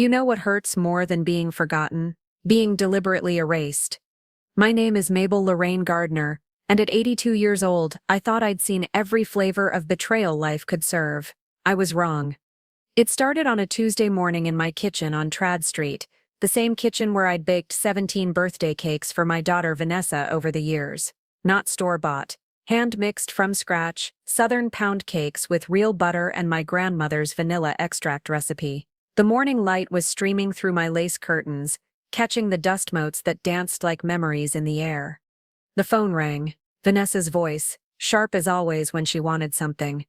You know what hurts more than being forgotten? Being deliberately erased. My name is Mabel Lorraine Gardner, and at 82 years old, I thought I'd seen every flavor of betrayal life could serve. I was wrong. It started on a Tuesday morning in my kitchen on Trad Street, the same kitchen where I'd baked 17 birthday cakes for my daughter Vanessa over the years. Not store-bought, hand-mixed from scratch, Southern pound cakes with real butter and my grandmother's vanilla extract recipe. The morning light was streaming through my lace curtains, catching the dust motes that danced like memories in the air. The phone rang. Vanessa's voice, sharp as always when she wanted something.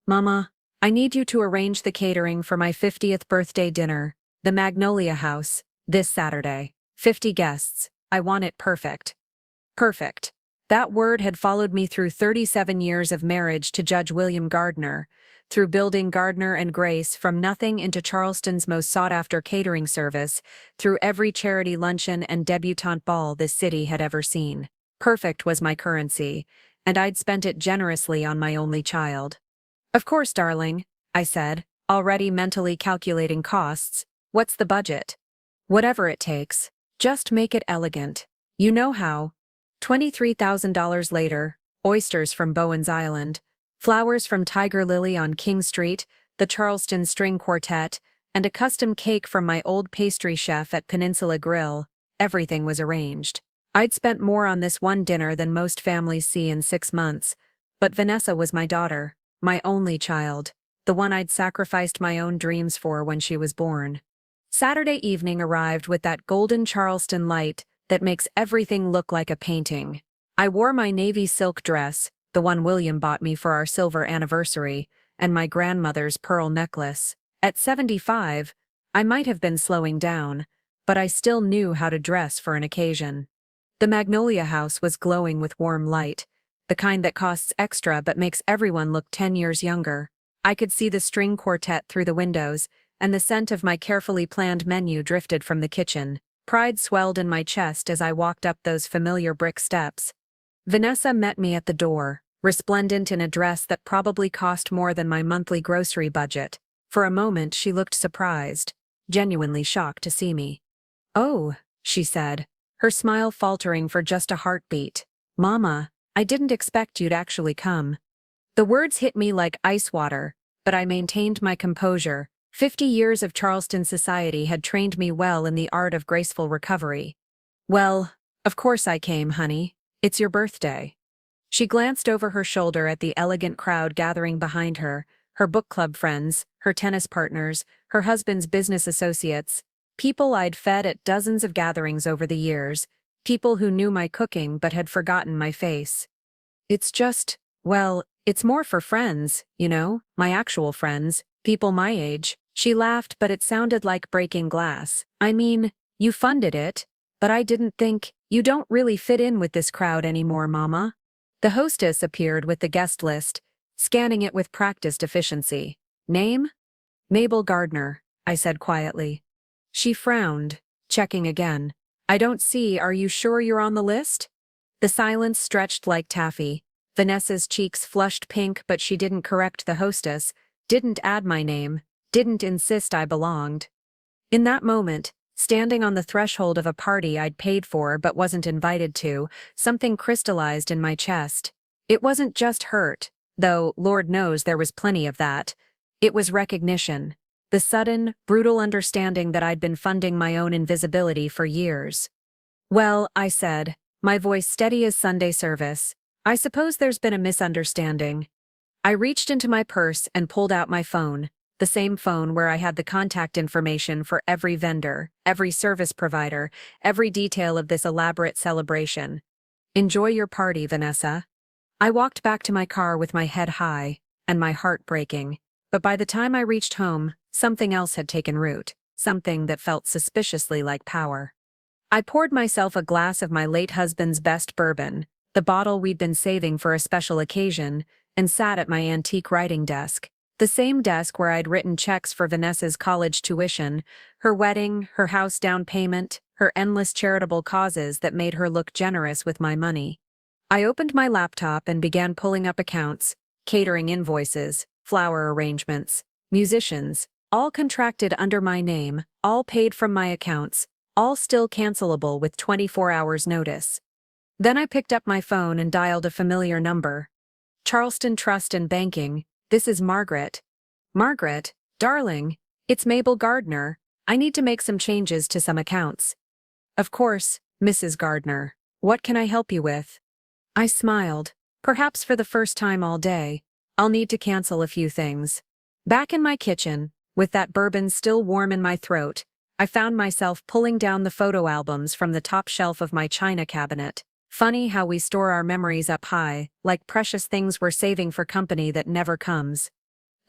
"Mama, I need you to arrange the catering for my 50th birthday dinner, the Magnolia House, this Saturday. 50 guests. I want it perfect." Perfect. That word had followed me through 37 years of marriage to Judge William Gardner, through building Gardner and Grace from nothing into Charleston's most sought-after catering service, through every charity luncheon and debutante ball this city had ever seen. Perfect was my currency, and I'd spent it generously on my only child. "Of course, darling," I said, already mentally calculating costs. "What's the budget?" "Whatever it takes. Just make it elegant. You know how." $23,000 later, oysters from Bowen's Island, flowers from Tiger Lily on King Street, the Charleston String Quartet, and a custom cake from my old pastry chef at Peninsula Grill. Everything was arranged. I'd spent more on this one dinner than most families see in 6 months, but Vanessa was my daughter, my only child, the one I'd sacrificed my own dreams for when she was born. Saturday evening arrived with that golden Charleston light that makes everything look like a painting. I wore my navy silk dress, the one William bought me for our silver anniversary, and my grandmother's pearl necklace. At 75, I might have been slowing down, but I still knew how to dress for an occasion. The Magnolia House was glowing with warm light, the kind that costs extra but makes everyone look 10 years younger. I could see the string quartet through the windows, and the scent of my carefully planned menu drifted from the kitchen. Pride swelled in my chest as I walked up those familiar brick steps. Vanessa met me at the door, resplendent in a dress that probably cost more than my monthly grocery budget. For a moment she looked surprised, genuinely shocked to see me. "Oh," she said, her smile faltering for just a heartbeat. "Mama, I didn't expect you'd actually come." The words hit me like ice water, but I maintained my composure. 50 years of Charleston society had trained me well in the art of graceful recovery. "Well, of course I came, honey. It's your birthday." She glanced over her shoulder at the elegant crowd gathering behind her, her book club friends, her tennis partners, her husband's business associates, people I'd fed at dozens of gatherings over the years, people who knew my cooking but had forgotten my face. "It's just, well, it's more for friends, you know, my actual friends, people my age." She laughed, but it sounded like breaking glass. "I mean, you funded it, but I didn't think, you don't really fit in with this crowd anymore, Mama." The hostess appeared with the guest list, scanning it with practiced efficiency. "Name?" "Mabel Gardner," I said quietly. She frowned, checking again. "I don't see, are you sure you're on the list?" The silence stretched like taffy. Vanessa's cheeks flushed pink, but she didn't correct the hostess, didn't add my name, didn't insist I belonged. In that moment, standing on the threshold of a party I'd paid for but wasn't invited to, something crystallized in my chest. It wasn't just hurt, though Lord knows there was plenty of that. It was recognition, the sudden, brutal understanding that I'd been funding my own invisibility for years. "Well," I said, my voice steady as Sunday service, "I suppose there's been a misunderstanding." I reached into my purse and pulled out my phone. The same phone where I had the contact information for every vendor, every service provider, every detail of this elaborate celebration. "Enjoy your party, Vanessa." I walked back to my car with my head high, and my heart breaking, but by the time I reached home, something else had taken root, something that felt suspiciously like power. I poured myself a glass of my late husband's best bourbon, the bottle we'd been saving for a special occasion, and sat at my antique writing desk. The same desk where I'd written checks for Vanessa's college tuition, her wedding, her house down payment, her endless charitable causes that made her look generous with my money. I opened my laptop and began pulling up accounts, catering invoices, flower arrangements, musicians, All contracted under my name, all paid from my accounts, all still cancelable with 24 hours notice. Then I picked up my phone and dialed a familiar number. Charleston Trust and Banking, this is Margaret. Margaret, darling, it's Mabel Gardner. I need to make some changes to some accounts. Of course, Mrs. Gardner. What can I help you with? I smiled. Perhaps for the first time all day, I'll need to cancel a few things. Back in my kitchen, with that bourbon still warm in my throat, I found myself pulling down the photo albums from the top shelf of my china cabinet. Funny how we store our memories up high, like precious things we're saving for company that never comes.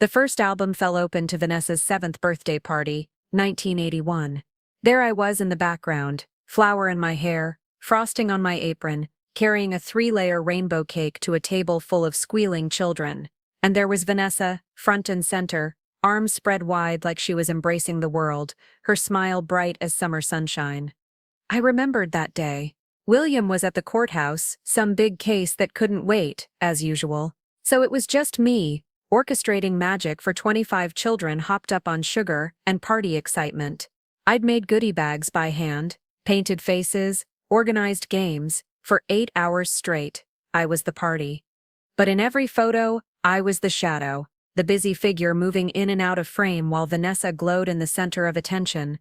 The first album fell open to Vanessa's 7th birthday party, 1981. There I was in the background, flour in my hair, frosting on my apron, carrying a 3-layer rainbow cake to a table full of squealing children. And there was Vanessa, front and center, arms spread wide like she was embracing the world, her smile bright as summer sunshine. I remembered that day. William was at the courthouse, some big case that couldn't wait, as usual. So it was just me, orchestrating magic for 25 children hopped up on sugar and party excitement. I'd made goodie bags by hand, painted faces, organized games. For 8 hours straight, I was the party. But in every photo, I was the shadow, the busy figure moving in and out of frame while Vanessa glowed in the center of attention.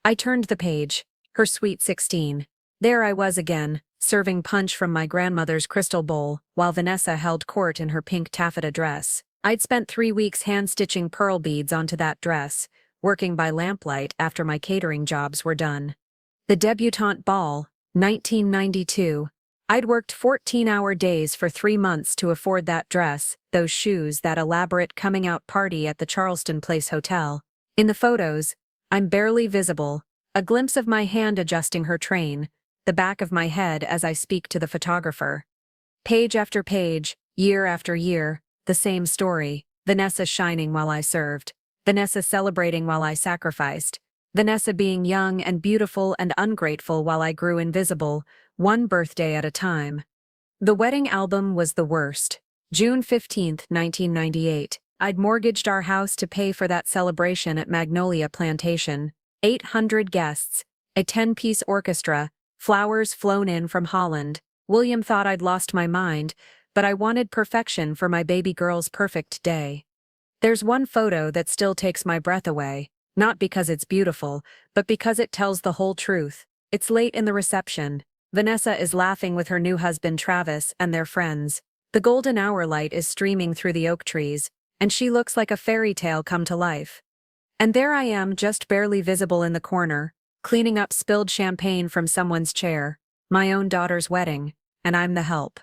I turned the page, her sweet 16. There I was again, serving punch from my grandmother's crystal bowl, while Vanessa held court in her pink taffeta dress. I'd spent 3 weeks hand-stitching pearl beads onto that dress, working by lamplight after my catering jobs were done. The debutante ball, 1992. I'd worked 14-hour days for 3 months to afford that dress, those shoes, that elaborate coming-out party at the Charleston Place Hotel. In the photos, I'm barely visible, a glimpse of my hand adjusting her train, the back of my head as I speak to the photographer. Page after page, year after year, the same story. Vanessa shining while I served. Vanessa celebrating while I sacrificed. Vanessa being young and beautiful and ungrateful while I grew invisible, one birthday at a time. The wedding album was the worst. June 15, 1998. I'd mortgaged our house to pay for that celebration at Magnolia Plantation. 800 guests, a 10-piece orchestra, flowers flown in from Holland. William thought I'd lost my mind, but I wanted perfection for my baby girl's perfect day. There's one photo that still takes my breath away, not because it's beautiful, but because it tells the whole truth. It's late in the reception. Vanessa is laughing with her new husband Travis and their friends. The golden hour light is streaming through the oak trees, and she looks like a fairy tale come to life. And there I am, just barely visible in the corner, cleaning up spilled champagne from someone's chair, my own daughter's wedding, and I'm the help.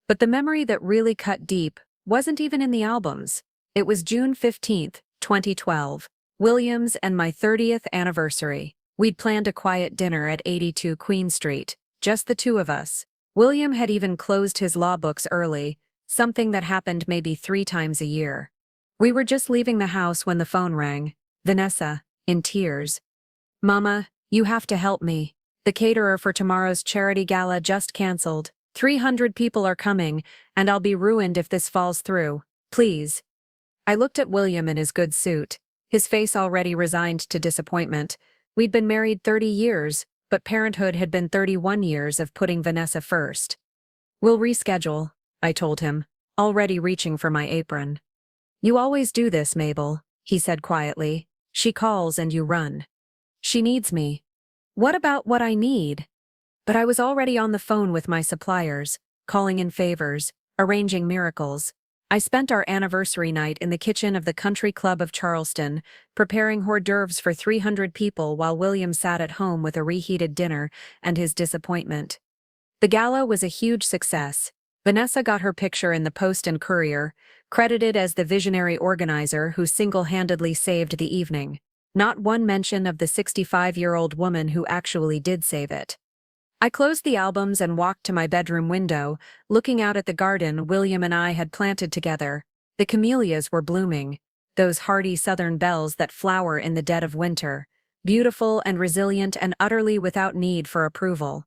But the memory that really cut deep wasn't even in the albums. It was June 15, 2012, William's and my 30th anniversary. We'd planned a quiet dinner at 82 Queen Street, just the two of us. William had even closed his law books early, something that happened maybe 3 times a year. We were just leaving the house when the phone rang. Vanessa, in tears. "Mama, you have to help me. The caterer for tomorrow's charity gala just canceled. 300 people are coming, and I'll be ruined if this falls through. Please." I looked at William in his good suit, his face already resigned to disappointment. We'd been married 30 years, but parenthood had been 31 years of putting Vanessa first. "We'll reschedule," I told him, already reaching for my apron. "You always do this, Mabel," he said quietly. "She calls and you run. She needs me." What about what I need? But I was already on the phone with my suppliers, calling in favors, arranging miracles. I spent our anniversary night in the kitchen of the Country Club of Charleston, preparing hors d'oeuvres for 300 people while William sat at home with a reheated dinner and his disappointment. The gala was a huge success. Vanessa got her picture in the Post and Courier, credited as the visionary organizer who single-handedly saved the evening. Not one mention of the 65-year-old woman who actually did save it. I closed the albums and walked to my bedroom window, looking out at the garden William and I had planted together. The camellias were blooming, those hardy southern bells that flower in the dead of winter, beautiful and resilient and utterly without need for approval.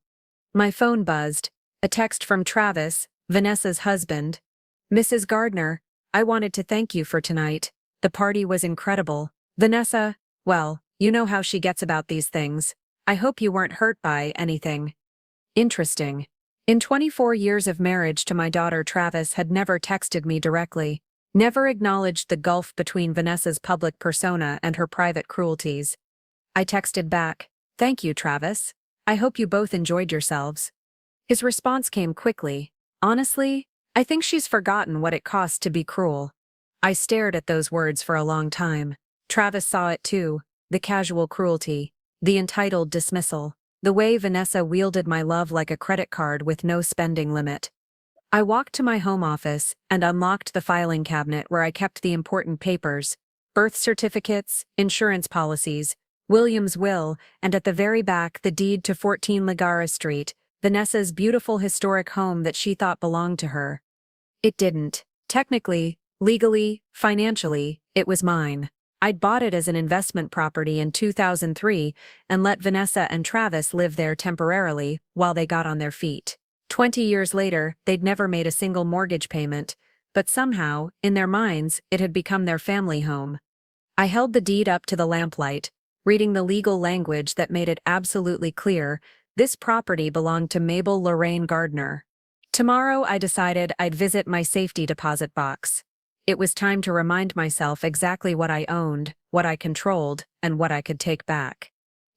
My phone buzzed, a text from Travis, Vanessa's husband. "Mrs. Gardner, I wanted to thank you for tonight. The party was incredible. Vanessa, well, you know how she gets about these things. I hope you weren't hurt by anything. Interesting. In 24 years of marriage to my daughter, Travis had never texted me directly, never acknowledged the gulf between Vanessa's public persona and her private cruelties. I texted back, "Thank you, Travis. I hope you both enjoyed yourselves." His response came quickly. "Honestly, I think she's forgotten what it costs to be cruel." I stared at those words for a long time. Travis saw it too, the casual cruelty, the entitled dismissal, the way Vanessa wielded my love like a credit card with no spending limit. I walked to my home office and unlocked the filing cabinet where I kept the important papers: birth certificates, insurance policies, William's will, and at the very back the deed to 14 Ligara Street, Vanessa's beautiful historic home that she thought belonged to her. It didn't. Technically, legally, financially, it was mine. I'd bought it as an investment property in 2003 and let Vanessa and Travis live there temporarily while they got on their feet. 20 years later, they'd never made a single mortgage payment, but somehow, in their minds, it had become their family home. I held the deed up to the lamplight, reading the legal language that made it absolutely clear this property belonged to Mabel Lorraine Gardner. Tomorrow, I decided I'd visit my safety deposit box. It was time to remind myself exactly what I owned, what I controlled, and what I could take back.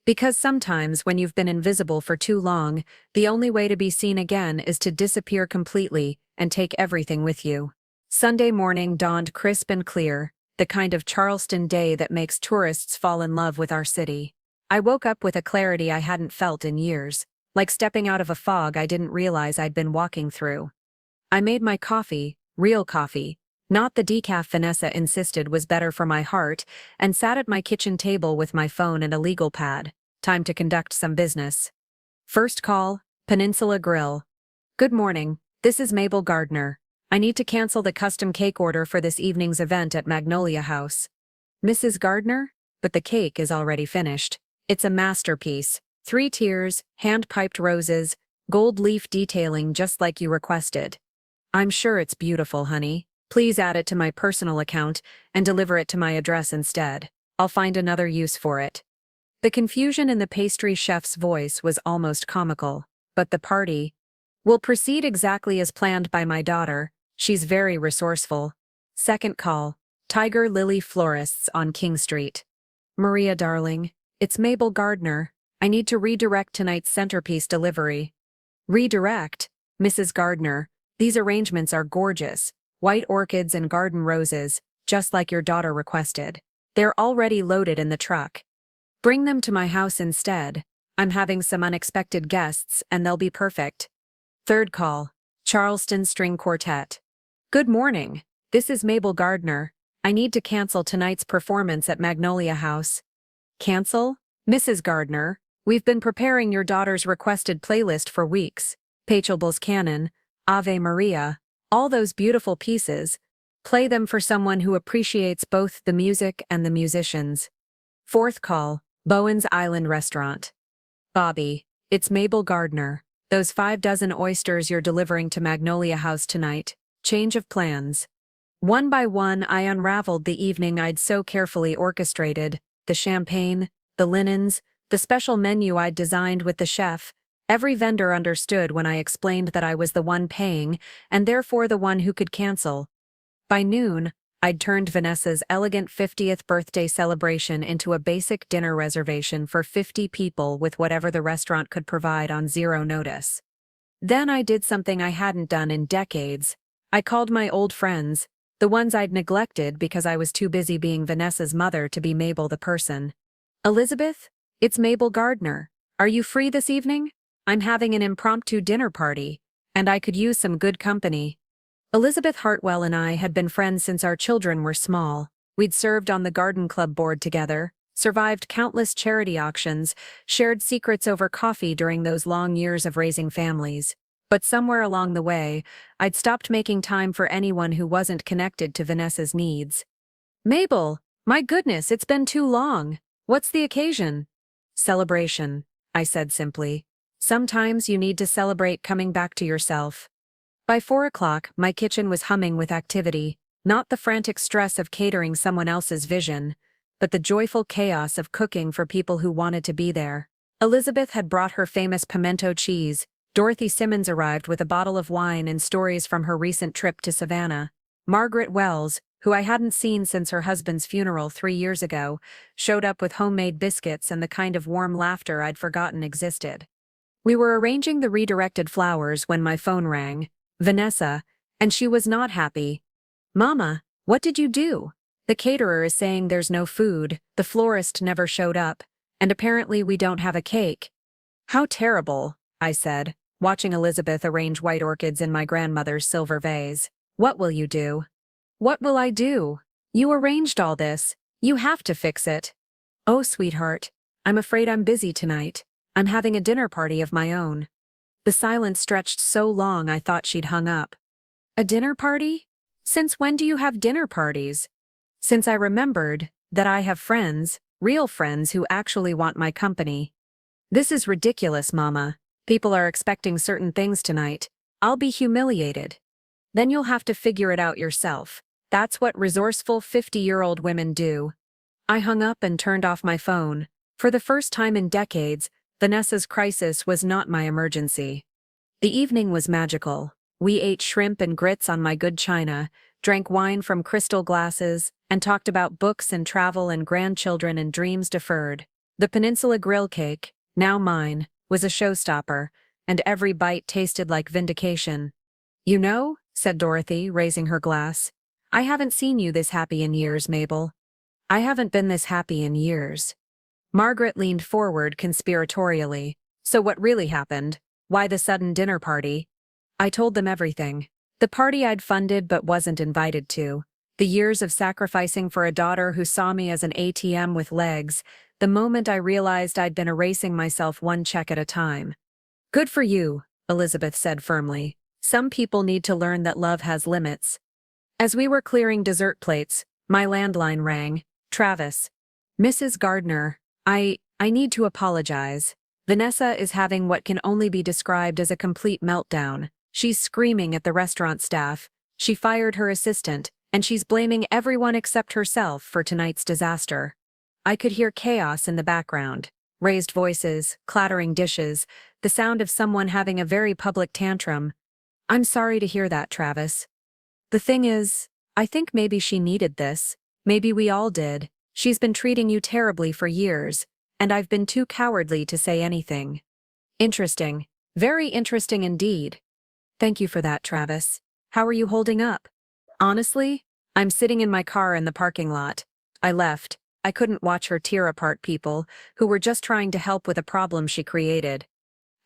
Because sometimes when you've been invisible for too long, the only way to be seen again is to disappear completely and take everything with you. Sunday morning dawned crisp and clear, the kind of Charleston day that makes tourists fall in love with our city. I woke up with a clarity I hadn't felt in years, like stepping out of a fog I didn't realize I'd been walking through. I made my coffee, real coffee, not the decaf Vanessa insisted was better for my heart, and sat at my kitchen table with my phone and a legal pad. Time to conduct some business. First call, Peninsula Grill. "Good morning, this is Mabel Gardner. I need to cancel the custom cake order for this evening's event at Magnolia House." "Mrs. Gardner? But the cake is already finished. It's a masterpiece. 3 tiers, hand-piped roses, gold leaf detailing just like you requested." "I'm sure it's beautiful, honey. Please add it to my personal account and deliver it to my address instead. I'll find another use for it." The confusion in the pastry chef's voice was almost comical, but the party will proceed exactly as planned by my daughter. She's very resourceful. Second call, Tiger Lily Florists on King Street. "Maria, darling, it's Mabel Gardner. I need to redirect tonight's centerpiece delivery." "Redirect? Mrs. Gardner, these arrangements are gorgeous. White orchids and garden roses, just like your daughter requested. They're already loaded in the truck. Bring them to my house instead. I'm having some unexpected guests and they'll be perfect." Third call, Charleston String Quartet. "Good morning. This is Mabel Gardner. I need to cancel tonight's performance at Magnolia House." "Cancel? Mrs. Gardner, we've been preparing your daughter's requested playlist for weeks. Pachelbel's Canon, Ave Maria, all those beautiful pieces. Play them for someone who appreciates both the music and the musicians." Fourth call, Bowen's Island Restaurant. "Bobby, it's Mabel Gardner. Those 5 dozen oysters you're delivering to Magnolia House tonight. Change of plans." One by one, I unraveled the evening I'd so carefully orchestrated: the champagne, the linens, the special menu I'd designed with the chef. Every vendor understood when I explained that I was the one paying, and therefore the one who could cancel. By noon, I'd turned Vanessa's elegant 50th birthday celebration into a basic dinner reservation for 50 people with whatever the restaurant could provide on 0 notice. Then I did something I hadn't done in decades. I called my old friends, the ones I'd neglected because I was too busy being Vanessa's mother to be Mabel the person. "Elizabeth, it's Mabel Gardner. Are you free this evening? I'm having an impromptu dinner party, and I could use some good company." Elizabeth Hartwell and I had been friends since our children were small. We'd served on the garden club board together, survived countless charity auctions, shared secrets over coffee during those long years of raising families. But somewhere along the way, I'd stopped making time for anyone who wasn't connected to Vanessa's needs. "Mabel, my goodness, it's been too long. What's the occasion?" "Celebration," I said simply. "Sometimes you need to celebrate coming back to yourself." By 4 o'clock, my kitchen was humming with activity, not the frantic stress of catering someone else's vision, but the joyful chaos of cooking for people who wanted to be there. Elizabeth had brought her famous pimento cheese. Dorothy Simmons arrived with a bottle of wine and stories from her recent trip to Savannah. Margaret Wells, who I hadn't seen since her husband's funeral 3 years ago, showed up with homemade biscuits and the kind of warm laughter I'd forgotten existed. We were arranging the redirected flowers when my phone rang. Vanessa, and she was not happy. "Mama, what did you do? The caterer is saying there's no food, the florist never showed up, and apparently we don't have a cake." "How terrible," I said, watching Elizabeth arrange white orchids in my grandmother's silver vase. "What will you do?" "What will I do? You arranged all this. You have to fix it." "Oh, sweetheart, I'm afraid I'm busy tonight. I'm having a dinner party of my own." The silence stretched so long I thought she'd hung up. "A dinner party? Since when do you have dinner parties?" "Since I remembered that I have friends, real friends who actually want my company." "This is ridiculous, Mama. People are expecting certain things tonight. I'll be humiliated." "Then you'll have to figure it out yourself. That's what resourceful 50-year-old women do." I hung up and turned off my phone. For the first time in decades, Vanessa's crisis was not my emergency. The evening was magical. We ate shrimp and grits on my good china, drank wine from crystal glasses, and talked about books and travel and grandchildren and dreams deferred. The Peninsula grill cake, now mine, was a showstopper, and every bite tasted like vindication. "You know," said Dorothy, raising her glass, "I haven't seen you this happy in years, Mabel." "I haven't been this happy in years." Margaret leaned forward conspiratorially. "So what really happened? Why the sudden dinner party?" I told them everything. The party I'd funded but wasn't invited to. The years of sacrificing for a daughter who saw me as an ATM with legs. The moment I realized I'd been erasing myself one check at a time. "Good for you," Elizabeth said firmly. "Some people need to learn that love has limits." As we were clearing dessert plates, my landline rang. "Travis." "Mrs. Gardner, I need to apologize. Vanessa is having what can only be described as a complete meltdown. She's screaming at the restaurant staff. She fired her assistant, and she's blaming everyone except herself for tonight's disaster." I could hear chaos in the background. Raised voices, clattering dishes, the sound of someone having a very public tantrum. "I'm sorry to hear that, Travis. The thing is, I think maybe she needed this. Maybe we all did. She's been treating you terribly for years, and I've been too cowardly to say anything." "Interesting. Very interesting indeed." "Thank you for that, Travis. How are you holding up?" "Honestly, I'm sitting in my car in the parking lot. I left. I couldn't watch her tear apart people who were just trying to help with a problem she created."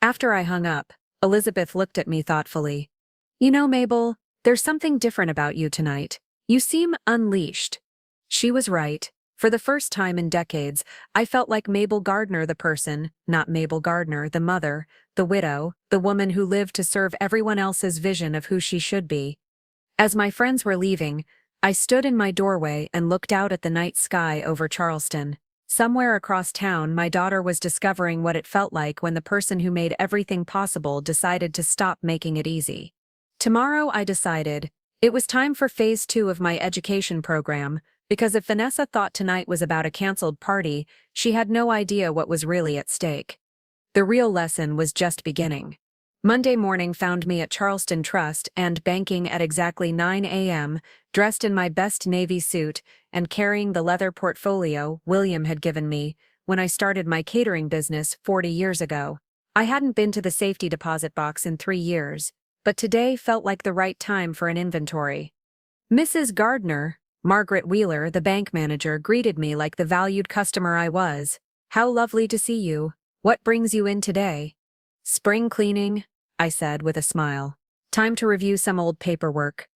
After I hung up, Elizabeth looked at me thoughtfully. "You know, Mabel, there's something different about you tonight. You seem unleashed." She was right. For the first time in decades, I felt like Mabel Gardner the person, not Mabel Gardner the mother, the widow, the woman who lived to serve everyone else's vision of who she should be. As my friends were leaving, I stood in my doorway and looked out at the night sky over Charleston. Somewhere across town, my daughter was discovering what it felt like when the person who made everything possible decided to stop making it easy. Tomorrow, I decided, it was time for phase 2 of my education program, because if Vanessa thought tonight was about a canceled party, she had no idea what was really at stake. The real lesson was just beginning. Monday morning found me at Charleston Trust and banking at exactly 9 a.m., dressed in my best navy suit and carrying the leather portfolio William had given me when I started my catering business 40 years ago. I hadn't been to the safety deposit box in 3 years, but today felt like the right time for an inventory. "Mrs. Gardner," Margaret Wheeler, the bank manager, greeted me like the valued customer I was. "How lovely to see you. What brings you in today?" "Spring cleaning," I said with a smile. "Time to review some old paperwork."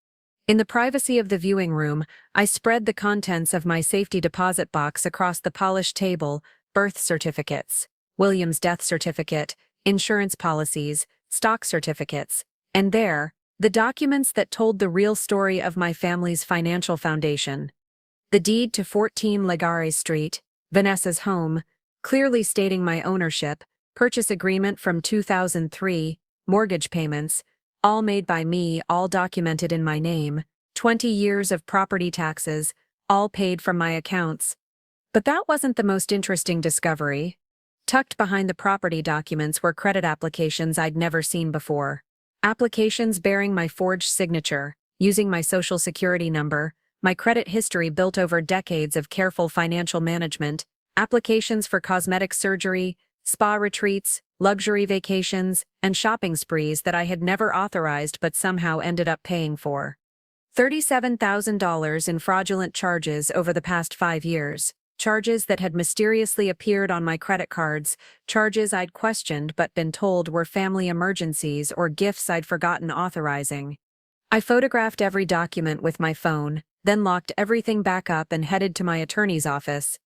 In the privacy of the viewing room, I spread the contents of my safety deposit box across the polished table: birth certificates, William's death certificate, insurance policies, stock certificates, and there, the documents that told the real story of my family's financial foundation. The deed to 14 Lagares Street, Vanessa's home, clearly stating my ownership, purchase agreement from 2003, mortgage payments, all made by me, all documented in my name, 20 years of property taxes, all paid from my accounts. But that wasn't the most interesting discovery. Tucked behind the property documents were credit applications I'd never seen before. Applications bearing my forged signature, using my social security number, my credit history built over decades of careful financial management, applications for cosmetic surgery, spa retreats, luxury vacations, and shopping sprees that I had never authorized but somehow ended up paying for. $37,000 in fraudulent charges over the past 5 years. Charges that had mysteriously appeared on my credit cards, charges I'd questioned but been told were family emergencies or gifts I'd forgotten authorizing. I photographed every document with my phone, then locked everything back up and headed to my attorney's office.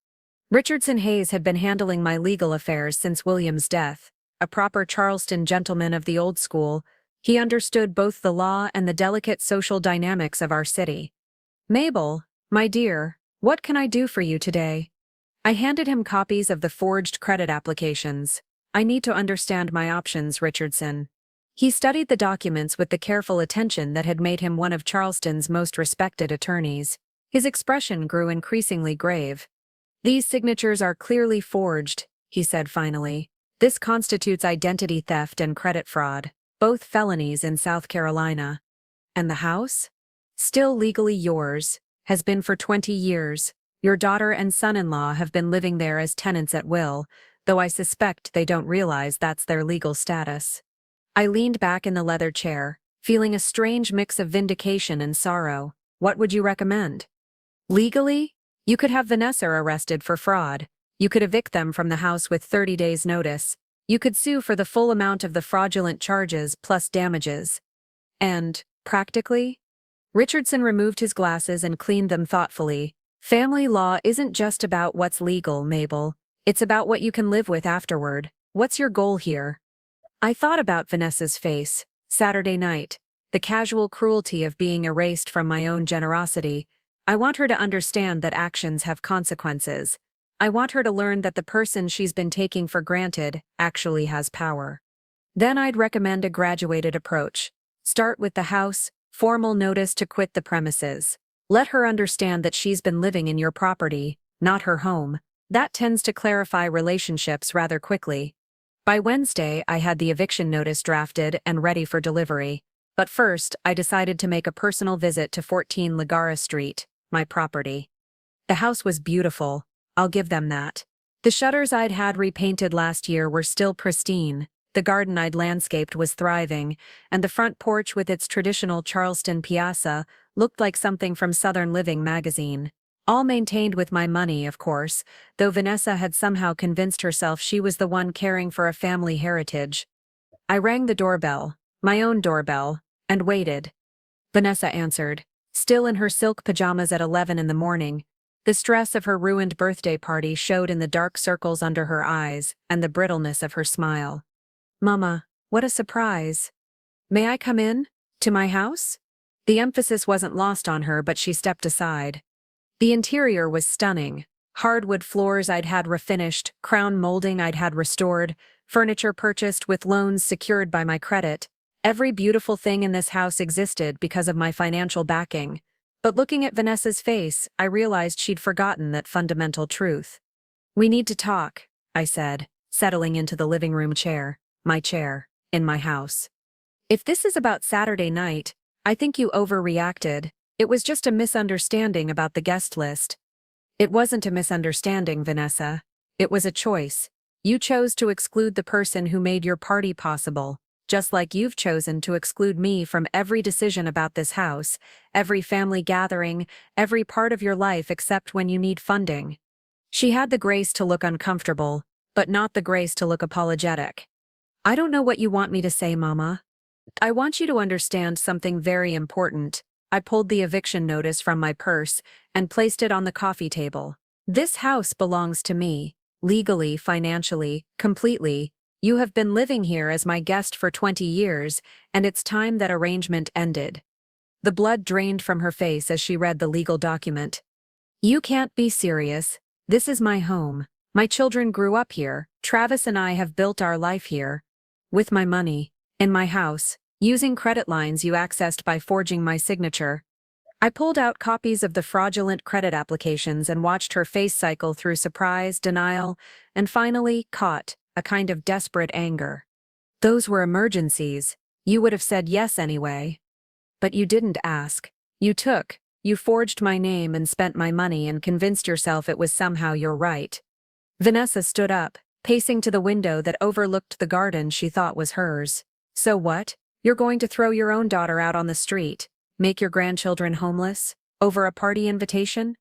Richardson Hayes had been handling my legal affairs since William's death. A proper Charleston gentleman of the old school, he understood both the law and the delicate social dynamics of our city. "Mabel, my dear, what can I do for you today?" I handed him copies of the forged credit applications. "I need to understand my options, Richardson." He studied the documents with the careful attention that had made him one of Charleston's most respected attorneys. His expression grew increasingly grave. "These signatures are clearly forged," he said finally. "This constitutes identity theft and credit fraud, both felonies in South Carolina. And the house? Still legally yours. Has been for 20 years. Your daughter and son-in-law have been living there as tenants at will, though I suspect they don't realize that's their legal status." I leaned back in the leather chair, feeling a strange mix of vindication and sorrow. "What would you recommend?" "Legally? You could have Vanessa arrested for fraud. You could evict them from the house with 30 days' notice. You could sue for the full amount of the fraudulent charges plus damages. And, practically?" Richardson removed his glasses and cleaned them thoughtfully. "Family law isn't just about what's legal, Mabel. It's about what you can live with afterward. What's your goal here?" I thought about Vanessa's face, Saturday night, the casual cruelty of being erased from my own generosity. I want her to understand that actions have consequences. I want her to learn that the person she's been taking for granted actually has power. Then I'd recommend a graduated approach. Start with the house, formal notice to quit the premises. Let her understand that she's been living in your property, not her home. That tends to clarify relationships rather quickly. By Wednesday, I had the eviction notice drafted and ready for delivery. But first, I decided to make a personal visit to 14 Ligara Street, my property. The house was beautiful, I'll give them that. The shutters I'd had repainted last year were still pristine. The garden I'd landscaped was thriving, and the front porch with its traditional Charleston piazza looked like something from Southern Living magazine. All maintained with my money, of course, though Vanessa had somehow convinced herself she was the one caring for a family heritage. I rang the doorbell, my own doorbell, and waited. Vanessa answered, still in her silk pajamas at 11 in the morning. The stress of her ruined birthday party showed in the dark circles under her eyes and the brittleness of her smile. "Mama, what a surprise. May I come in? To my house?" The emphasis wasn't lost on her, but she stepped aside. The interior was stunning. Hardwood floors I'd had refinished, crown molding I'd had restored, furniture purchased with loans secured by my credit. Every beautiful thing in this house existed because of my financial backing. But looking at Vanessa's face, I realized she'd forgotten that fundamental truth. "We need to talk," I said, settling into the living room chair, my chair, in my house. "If this is about Saturday night, I think you overreacted. It was just a misunderstanding about the guest list." "It wasn't a misunderstanding, Vanessa. It was a choice. You chose to exclude the person who made your party possible, just like you've chosen to exclude me from every decision about this house, every family gathering, every part of your life except when you need funding." She had the grace to look uncomfortable, but not the grace to look apologetic. "I don't know what you want me to say, Mama. I want you to understand something very important." I pulled the eviction notice from my purse and placed it on the coffee table. "This house belongs to me, legally, financially, completely. You have been living here as my guest for 20 years, and it's time that arrangement ended." The blood drained from her face as she read the legal document. "You can't be serious. This is my home. My children grew up here. Travis and I have built our life here. With my money. In my house. Using credit lines you accessed by forging my signature." I pulled out copies of the fraudulent credit applications and watched her face cycle through surprise, denial, and finally, caught, a kind of desperate anger. Those were emergencies. You would have said yes anyway. But you didn't ask. You took. You forged my name and spent my money and convinced yourself it was somehow your right. Vanessa stood up, pacing to the window that overlooked the garden she thought was hers. So what? You're going to throw your own daughter out on the street? Make your grandchildren homeless? Over a party invitation?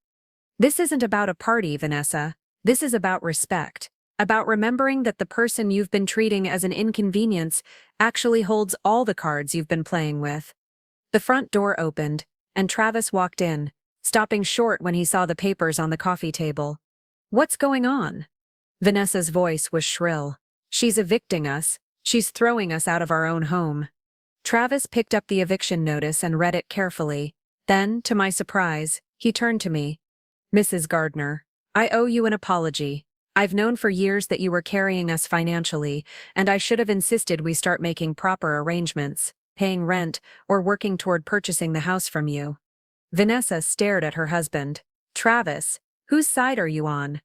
This isn't about a party, Vanessa. This is about respect. About remembering that the person you've been treating as an inconvenience actually holds all the cards you've been playing with. The front door opened, and Travis walked in, stopping short when he saw the papers on the coffee table. What's going on? Vanessa's voice was shrill. She's evicting us. She's throwing us out of our own home. Travis picked up the eviction notice and read it carefully. Then, to my surprise, he turned to me. Mrs. Gardner, I owe you an apology. I've known for years that you were carrying us financially, and I should have insisted we start making proper arrangements, paying rent, or working toward purchasing the house from you. Vanessa stared at her husband. Travis, whose side are you on?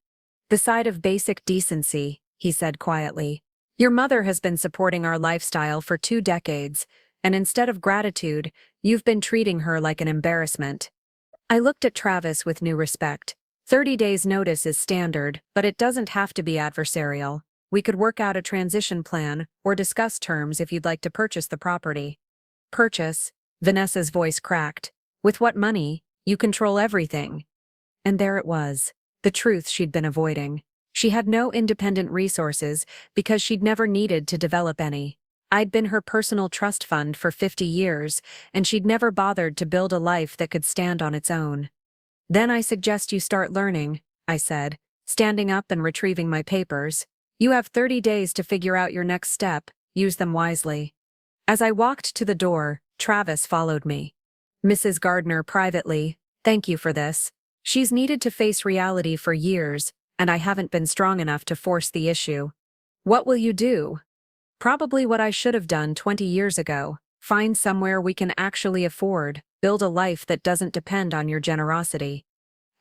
The side of basic decency, he said quietly. Your mother has been supporting our lifestyle for 2 decades, and instead of gratitude, you've been treating her like an embarrassment. I looked at Travis with new respect. 30 days notice is standard, but it doesn't have to be adversarial. We could work out a transition plan or discuss terms if you'd like to purchase the property. Purchase? Vanessa's voice cracked. With what money? You control everything. And there it was, the truth she'd been avoiding. She had no independent resources because she'd never needed to develop any. I'd been her personal trust fund for 50 years, and she'd never bothered to build a life that could stand on its own. Then I suggest you start learning, I said, standing up and retrieving my papers. You have 30 days to figure out your next step. Use them wisely. As I walked to the door, Travis followed me. Mrs. Gardner privately, thank you for this. She's needed to face reality for years, and I haven't been strong enough to force the issue. What will you do? Probably what I should have done 20 years ago. Find somewhere we can actually afford, build a life that doesn't depend on your generosity.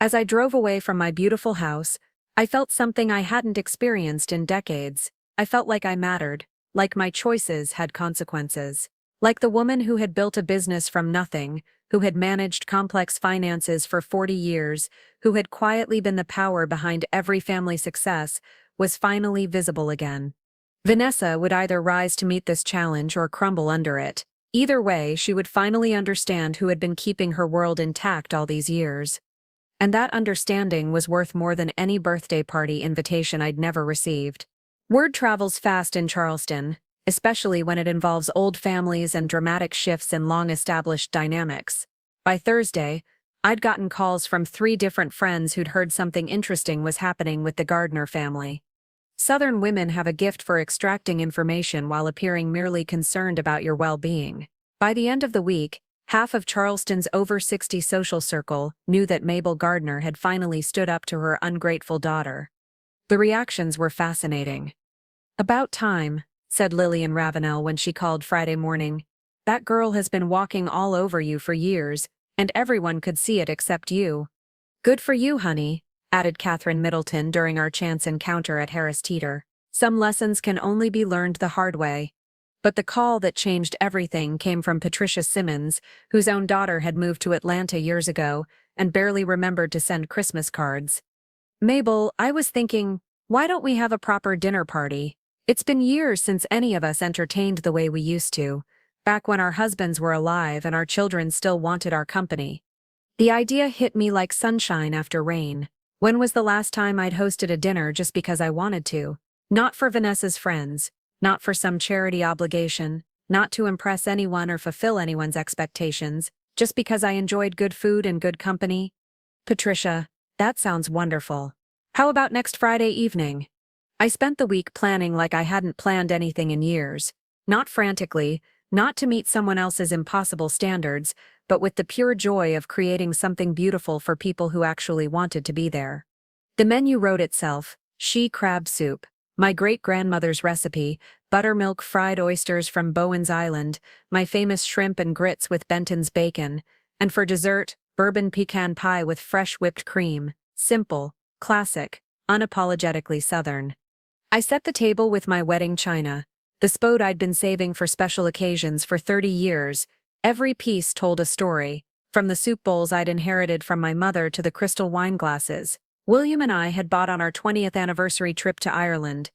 As I drove away from my beautiful house, I felt something I hadn't experienced in decades. I felt like I mattered, like my choices had consequences. Like the woman who had built a business from nothing, who had managed complex finances for 40 years, who had quietly been the power behind every family success, was finally visible again. Vanessa would either rise to meet this challenge or crumble under it. Either way, she would finally understand who had been keeping her world intact all these years. And that understanding was worth more than any birthday party invitation I'd never received. Word travels fast in Charleston, especially when it involves old families and dramatic shifts in long-established dynamics. By Thursday, I'd gotten calls from 3 different friends who'd heard something interesting was happening with the Gardner family. Southern women have a gift for extracting information while appearing merely concerned about your well-being. By the end of the week, half of Charleston's over 60 social circle knew that Mabel Gardner had finally stood up to her ungrateful daughter. The reactions were fascinating. About time, said Lillian Ravenel when she called Friday morning. That girl has been walking all over you for years, and everyone could see it except you. Good for you, honey, added Catherine Middleton during our chance encounter at Harris Teeter. Some lessons can only be learned the hard way. But the call that changed everything came from Patricia Simmons, whose own daughter had moved to Atlanta years ago and barely remembered to send Christmas cards. Mabel, I was thinking, why don't we have a proper dinner party? It's been years since any of us entertained the way we used to, back when our husbands were alive and our children still wanted our company. The idea hit me like sunshine after rain. When was the last time I'd hosted a dinner just because I wanted to? Not for Vanessa's friends, not for some charity obligation, not to impress anyone or fulfill anyone's expectations, just because I enjoyed good food and good company. Patricia, that sounds wonderful. How about next Friday evening? I spent the week planning like I hadn't planned anything in years. Not frantically, not to meet someone else's impossible standards, but with the pure joy of creating something beautiful for people who actually wanted to be there. The menu wrote itself: she crab soup, my great-grandmother's recipe, buttermilk fried oysters from Bowen's Island, my famous shrimp and grits with Benton's bacon, and for dessert, bourbon pecan pie with fresh whipped cream. Simple, classic, unapologetically Southern. I set the table with my wedding china, the spode I'd been saving for special occasions for 30 years. Every piece told a story, from the soup bowls I'd inherited from my mother to the crystal wine glasses William and I had bought on our 20th anniversary trip to Ireland.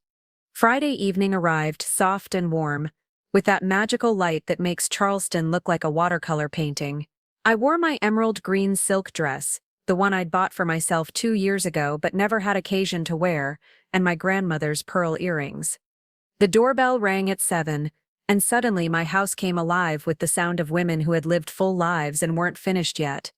Friday evening arrived, soft and warm, with that magical light that makes Charleston look like a watercolor painting. I wore my emerald green silk dress, the one I'd bought for myself 2 years ago but never had occasion to wear, and my grandmother's pearl earrings. The doorbell rang at 7, and suddenly my house came alive with the sound of women who had lived full lives and weren't finished yet.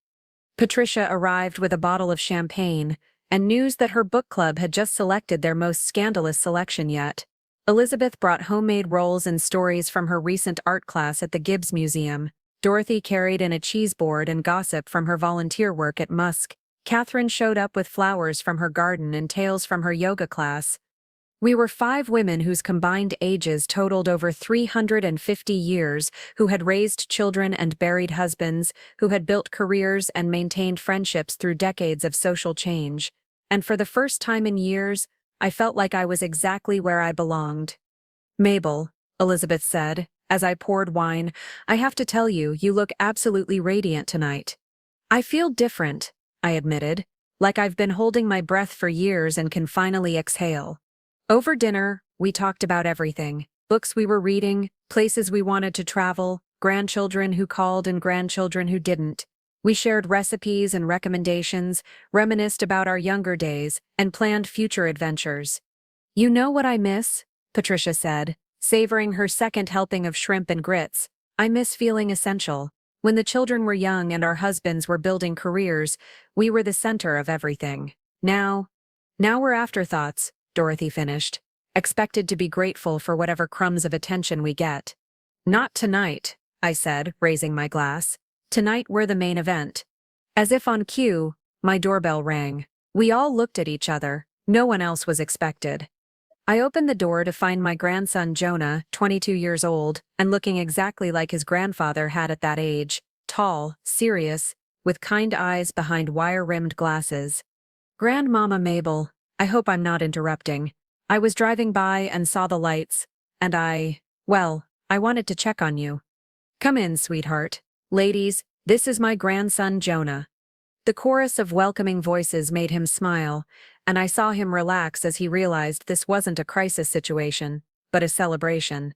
Patricia arrived with a bottle of champagne, and news that her book club had just selected their most scandalous selection yet. Elizabeth brought homemade rolls and stories from her recent art class at the Gibbs Museum. Dorothy carried in a cheese board and gossip from her volunteer work at Musk. Catherine showed up with flowers from her garden and tales from her yoga class. We were 5 women whose combined ages totaled over 350 years, who had raised children and buried husbands, who had built careers and maintained friendships through decades of social change. And for the first time in years, I felt like I was exactly where I belonged. "Mabel," Elizabeth said, as I poured wine, "I have to tell you, you look absolutely radiant tonight." "I feel different," I admitted, "like I've been holding my breath for years and can finally exhale." Over dinner, we talked about everything: books we were reading, places we wanted to travel, grandchildren who called and grandchildren who didn't. We shared recipes and recommendations, reminisced about our younger days, and planned future adventures. "You know what I miss?" Patricia said, savoring her second helping of shrimp and grits. "I miss feeling essential. When the children were young and our husbands were building careers, we were the center of everything. Now we're afterthoughts," Dorothy finished, "expected to be grateful for whatever crumbs of attention we get." "Not tonight," I said, raising my glass. "Tonight we're the main event." As if on cue, my doorbell rang. We all looked at each other. No one else was expected. I opened the door to find my grandson Jonah, 22 years old, and looking exactly like his grandfather had at that age, tall, serious, with kind eyes behind wire-rimmed glasses. "Grandmama Mabel, I hope I'm not interrupting. I was driving by and saw the lights, and I wanted to check on you." "Come in, sweetheart. Ladies, this is my grandson Jonah." The chorus of welcoming voices made him smile, and I saw him relax as he realized this wasn't a crisis situation, but a celebration.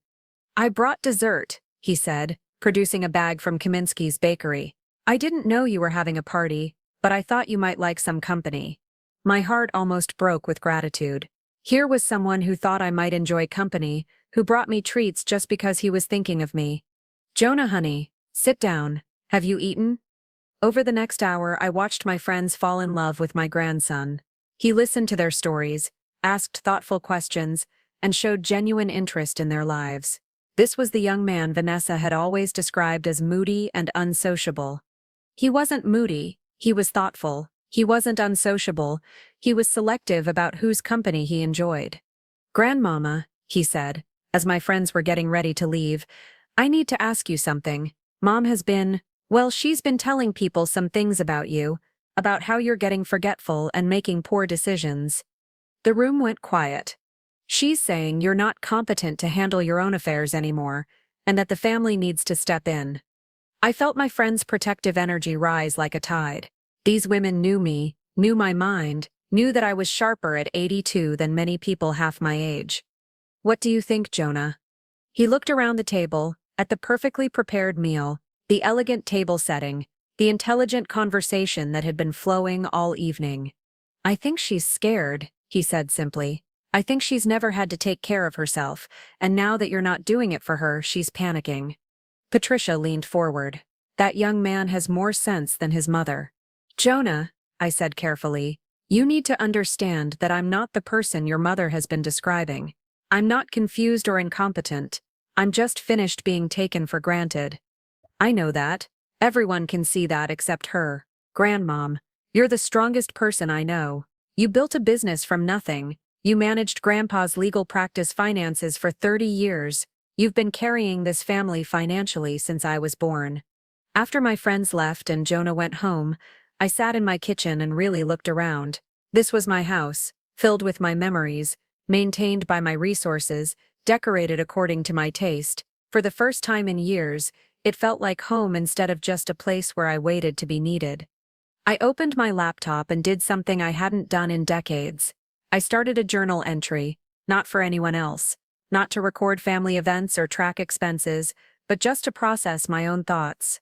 "I brought dessert," he said, producing a bag from Kaminsky's bakery. "I didn't know you were having a party, but I thought you might like some company." My heart almost broke with gratitude. Here was someone who thought I might enjoy company, who brought me treats just because he was thinking of me. "Jonah, honey, sit down. Have you eaten?" Over the next hour, I watched my friends fall in love with my grandson. He listened to their stories, asked thoughtful questions, and showed genuine interest in their lives. This was the young man Vanessa had always described as moody and unsociable. He wasn't moody, he was thoughtful. He wasn't unsociable, he was selective about whose company he enjoyed. "Grandmama," he said, as my friends were getting ready to leave, "I need to ask you something. Mom has been, she's been telling people some things about you, about how you're getting forgetful and making poor decisions." The room went quiet. "She's saying you're not competent to handle your own affairs anymore, and that the family needs to step in." I felt my friend's protective energy rise like a tide. These women knew me, knew my mind, knew that I was sharper at 82 than many people half my age. "What do you think, Jonah?" He looked around the table, at the perfectly prepared meal, the elegant table setting, the intelligent conversation that had been flowing all evening. "I think she's scared," he said simply. "I think she's never had to take care of herself, and now that you're not doing it for her, she's panicking." Patricia leaned forward. "That young man has more sense than his mother." "Jonah," I said carefully, "you need to understand that I'm not the person your mother has been describing. I'm not confused or incompetent. I'm just finished being taken for granted." "I know that. Everyone can see that except her. Grandmom, you're the strongest person I know. You built a business from nothing. You managed Grandpa's legal practice finances for 30 years. You've been carrying this family financially since I was born." After my friends left and Jonah went home, I sat in my kitchen and really looked around. This was my house, filled with my memories, maintained by my resources, decorated according to my taste. For the first time in years, it felt like home instead of just a place where I waited to be needed. I opened my laptop and did something I hadn't done in decades. I started a journal entry, not for anyone else, not to record family events or track expenses, but just to process my own thoughts.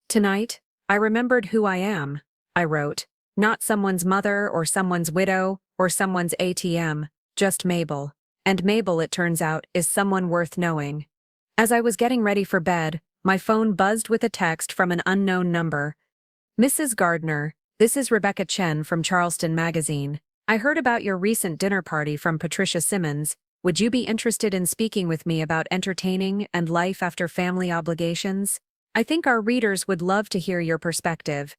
Tonight, I remembered who I am, I wrote. Not someone's mother or someone's widow or someone's ATM, just Mabel. And Mabel, it turns out, is someone worth knowing. As I was getting ready for bed, my phone buzzed with a text from an unknown number. Mrs. Gardner, this is Rebecca Chen from Charleston Magazine. I heard about your recent dinner party from Patricia Simmons. Would you be interested in speaking with me about entertaining and life after family obligations? I think our readers would love to hear your perspective.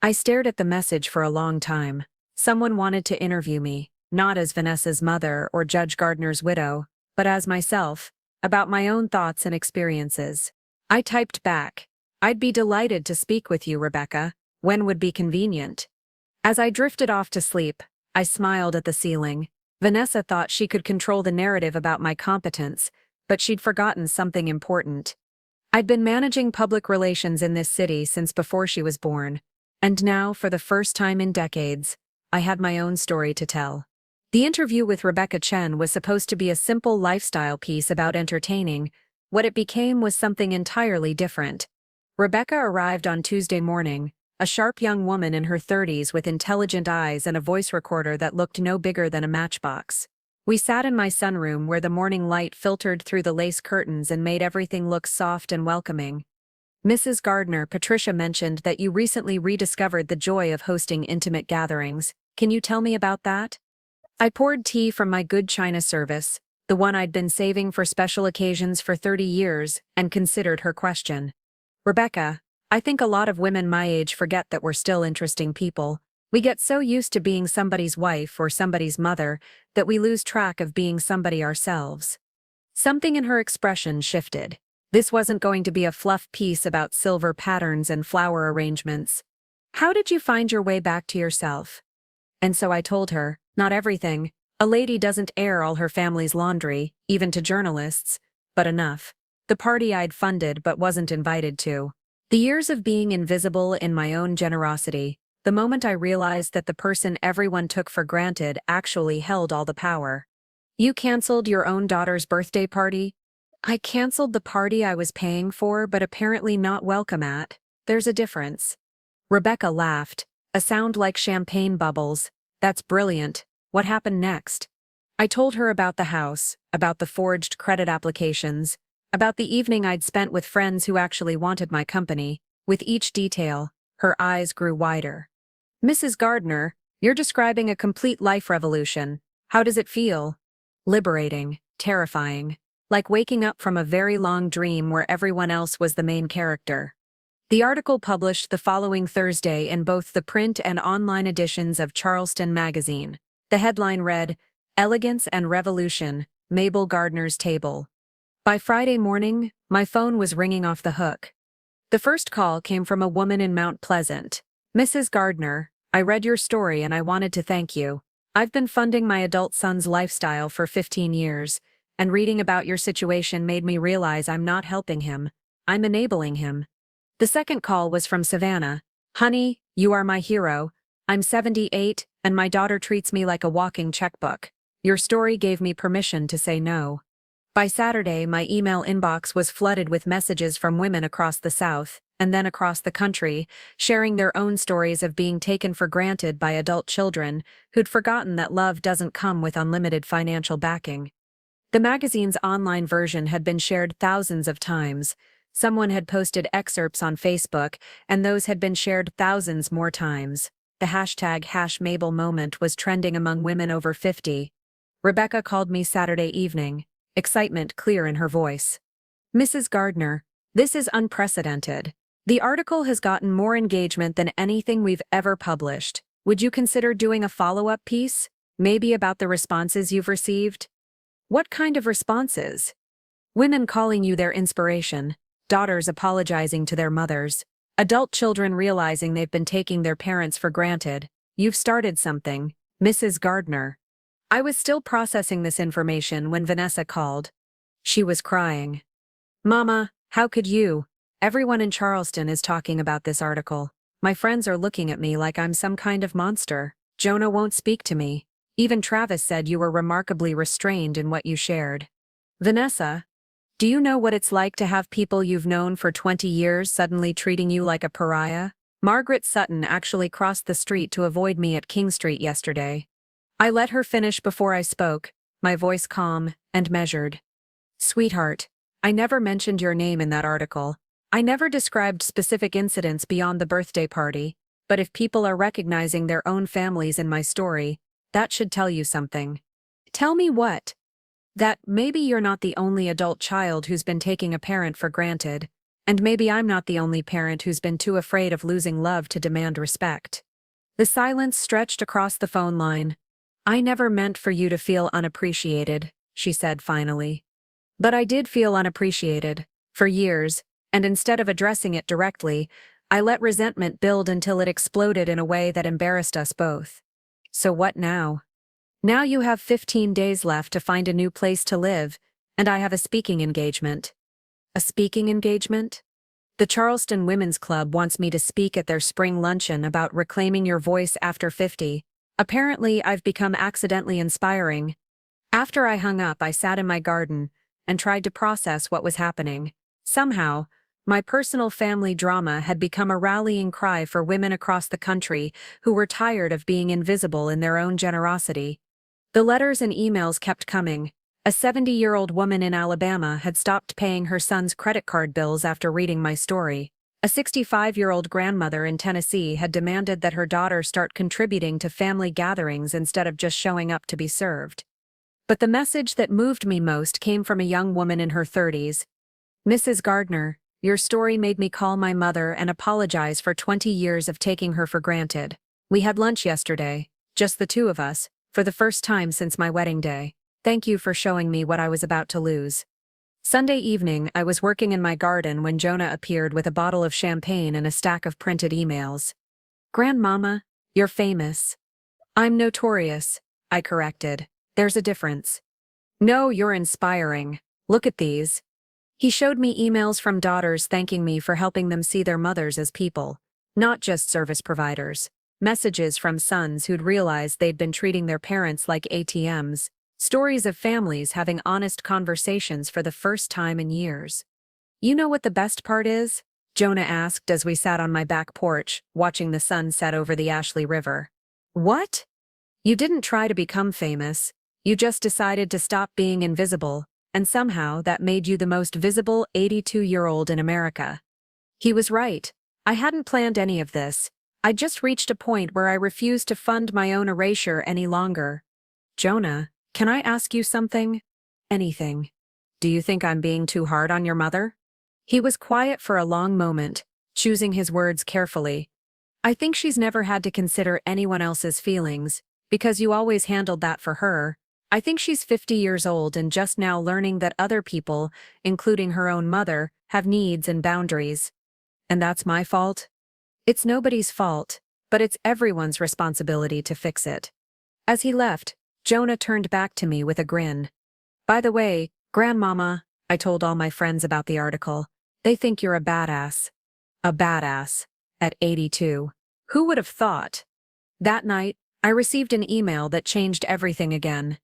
I stared at the message for a long time. Someone wanted to interview me, not as Vanessa's mother or Judge Gardner's widow, but as myself, about my own thoughts and experiences. I typed back, I'd be delighted to speak with you, Rebecca. When would be convenient? As I drifted off to sleep, I smiled at the ceiling. Vanessa thought she could control the narrative about my competence, but she'd forgotten something important. I'd been managing public relations in this city since before she was born, and now, for the first time in decades, I had my own story to tell. The interview with Rebecca Chen was supposed to be a simple lifestyle piece about entertaining. What it became was something entirely different. Rebecca arrived on Tuesday morning, a sharp young woman in her 30s with intelligent eyes and a voice recorder that looked no bigger than a matchbox. We sat in my sunroom where the morning light filtered through the lace curtains and made everything look soft and welcoming. Mrs. Gardner, Patricia mentioned that you recently rediscovered the joy of hosting intimate gatherings. Can you tell me about that? I poured tea from my good china service, the one I'd been saving for special occasions for 30 years, and considered her question. Rebecca, I think a lot of women my age forget that we're still interesting people. We get so used to being somebody's wife or somebody's mother that we lose track of being somebody ourselves. Something in her expression shifted. This wasn't going to be a fluff piece about silver patterns and flower arrangements. How did you find your way back to yourself? And so I told her, not everything. A lady doesn't air all her family's laundry, even to journalists, but enough. The party I'd funded but wasn't invited to. The years of being invisible in my own generosity, the moment I realized that the person everyone took for granted actually held all the power. You canceled your own daughter's birthday party? I canceled the party I was paying for but apparently not welcome at. There's a difference. Rebecca laughed, a sound like champagne bubbles. That's brilliant. What happened next? I told her about the house, about the forged credit applications, about the evening I'd spent with friends who actually wanted my company. With each detail, her eyes grew wider. Mrs. Gardner, you're describing a complete life revolution. How does it feel? Liberating, terrifying, like waking up from a very long dream where everyone else was the main character. The article published the following Thursday in both the print and online editions of Charleston Magazine. The headline read, Elegance and Revolution, Mabel Gardner's Table. By Friday morning, my phone was ringing off the hook. The first call came from a woman in Mount Pleasant. Mrs. Gardner, I read your story and I wanted to thank you. I've been funding my adult son's lifestyle for 15 years, and reading about your situation made me realize I'm not helping him. I'm enabling him. The second call was from Savannah. Honey, you are my hero. I'm 78, and my daughter treats me like a walking checkbook. Your story gave me permission to say no. By Saturday, my email inbox was flooded with messages from women across the South, and then across the country, sharing their own stories of being taken for granted by adult children who'd forgotten that love doesn't come with unlimited financial backing. The magazine's online version had been shared thousands of times. Someone had posted excerpts on Facebook, and those had been shared thousands more times. The hashtag #MabelMoment was trending among women over 50. Rebecca called me Saturday evening, excitement clear in her voice. Mrs. Gardner, this is unprecedented. The article has gotten more engagement than anything we've ever published. Would you consider doing a follow-up piece? Maybe about the responses you've received? What kind of responses? Women calling you their inspiration, daughters apologizing to their mothers, Adult children realizing they've been taking their parents for granted. You've started something, Mrs. Gardner. I was still processing this information when Vanessa called. She was crying. Mama, how could you? Everyone in Charleston is talking about this article. My friends are looking at me like I'm some kind of monster. Jonah won't speak to me. Even Travis said you were remarkably restrained in what you shared. Vanessa, do you know what it's like to have people you've known for 20 years suddenly treating you like a pariah? Margaret Sutton actually crossed the street to avoid me at King Street yesterday. I let her finish before I spoke, my voice calm and measured. Sweetheart, I never mentioned your name in that article. I never described specific incidents beyond the birthday party, but if people are recognizing their own families in my story, that should tell you something. Tell me what? That maybe you're not the only adult child who's been taking a parent for granted, and maybe I'm not the only parent who's been too afraid of losing love to demand respect. The silence stretched across the phone line. I never meant for you to feel unappreciated, she said finally. But I did feel unappreciated, for years, and instead of addressing it directly, I let resentment build until it exploded in a way that embarrassed us both. So what now? Now you have 15 days left to find a new place to live, and I have a speaking engagement. A speaking engagement? The Charleston Women's Club wants me to speak at their spring luncheon about reclaiming your voice after 50. Apparently, I've become accidentally inspiring. After I hung up, I sat in my garden and tried to process what was happening. Somehow, my personal family drama had become a rallying cry for women across the country who were tired of being invisible in their own generosity. The letters and emails kept coming. A 70-year-old woman in Alabama had stopped paying her son's credit card bills after reading my story. A 65-year-old grandmother in Tennessee had demanded that her daughter start contributing to family gatherings instead of just showing up to be served. But the message that moved me most came from a young woman in her 30s. Mrs. Gardner, your story made me call my mother and apologize for 20 years of taking her for granted. We had lunch yesterday, just the two of us, for the first time since my wedding day. Thank you for showing me what I was about to lose. Sunday evening, I was working in my garden when Jonah appeared with a bottle of champagne and a stack of printed emails. Grandmama, you're famous. I'm notorious, I corrected. There's a difference. No, you're inspiring. Look at these. He showed me emails from daughters thanking me for helping them see their mothers as people, not just service providers. Messages from sons who'd realized they'd been treating their parents like ATMs. Stories of families having honest conversations for the first time in years. You know what the best part is? Jonah asked as we sat on my back porch, watching the sun set over the Ashley River. What? You didn't try to become famous. You just decided to stop being invisible, and somehow that made you the most visible 82-year-old in America. He was right. I hadn't planned any of this. I just reached a point where I refused to fund my own erasure any longer. Jonah, can I ask you something? Anything. Do you think I'm being too hard on your mother? He was quiet for a long moment, choosing his words carefully. I think she's never had to consider anyone else's feelings, because you always handled that for her. I think she's 50 years old and just now learning that other people, including her own mother, have needs and boundaries. And that's my fault? It's nobody's fault, but it's everyone's responsibility to fix it. As he left, Jonah turned back to me with a grin. By the way, Grandmama, I told all my friends about the article. They think you're a badass. A badass. At 82. Who would have thought? That night, I received an email that changed everything again.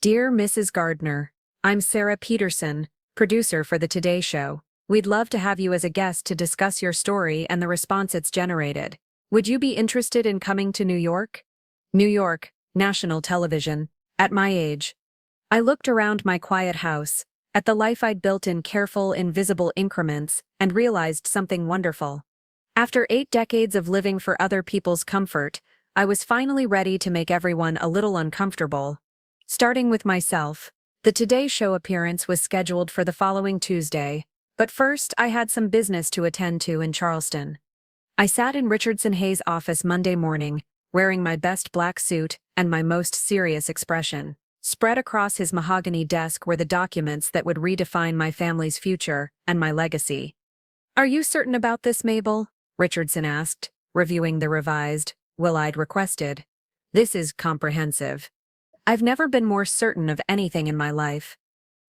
Dear Mrs. Gardner, I'm Sarah Peterson, producer for the Today Show. We'd love to have you as a guest to discuss your story and the response it's generated. Would you be interested in coming to New York? New York, national television. At my age. I looked around my quiet house, at the life I'd built in careful, invisible increments, and realized something wonderful. After 8 decades of living for other people's comfort, I was finally ready to make everyone a little uncomfortable. Starting with myself, the Today Show appearance was scheduled for the following Tuesday, but first I had some business to attend to in Charleston. I sat in Richardson Hayes' office Monday morning, wearing my best black suit and my most serious expression. Spread across his mahogany desk were the documents that would redefine my family's future and my legacy. Are you certain about this, Mabel? Richardson asked, reviewing the revised will I'd requested. This is comprehensive. I've never been more certain of anything in my life.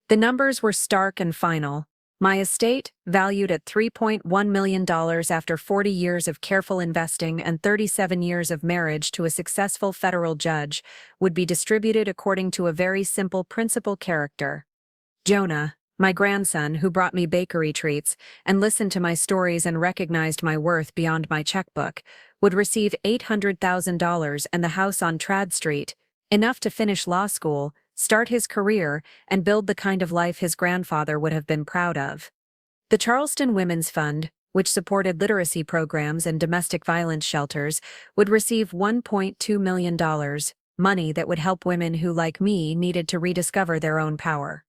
The numbers were stark and final. My estate, valued at $3.1 million after 40 years of careful investing and 37 years of marriage to a successful federal judge, would be distributed according to a very simple principle character. Jonah, my grandson who brought me bakery treats and listened to my stories and recognized my worth beyond my checkbook, would receive $800,000 and the house on Trad Street, enough to finish law school, start his career, and build the kind of life his grandfather would have been proud of. The Charleston Women's Fund, which supported literacy programs and domestic violence shelters, would receive $1.2 million, money that would help women who, like me, needed to rediscover their own power.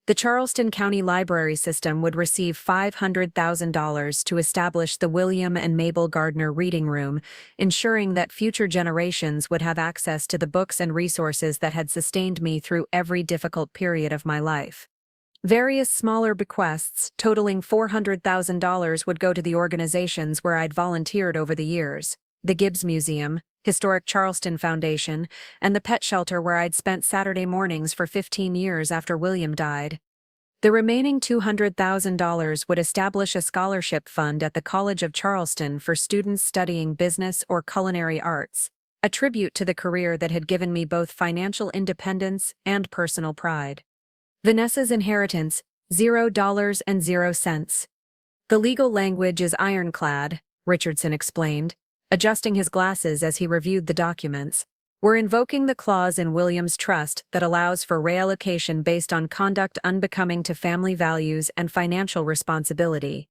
The Charleston County Library System would receive $500,000 to establish the William and Mabel Gardner Reading Room, ensuring that future generations would have access to the books and resources that had sustained me through every difficult period of my life. Various smaller bequests, totaling $400,000, would go to the organizations where I'd volunteered over the years: the Gibbs Museum, Historic Charleston Foundation, and the pet shelter where I'd spent Saturday mornings for 15 years after William died. The remaining $200,000 would establish a scholarship fund at the College of Charleston for students studying business or culinary arts, a tribute to the career that had given me both financial independence and personal pride. Vanessa's inheritance, $0.00. The legal language is ironclad, Richardson explained, adjusting his glasses as he reviewed the documents. We're invoking the clause in William's trust that allows for reallocation based on conduct unbecoming to family values and financial responsibility.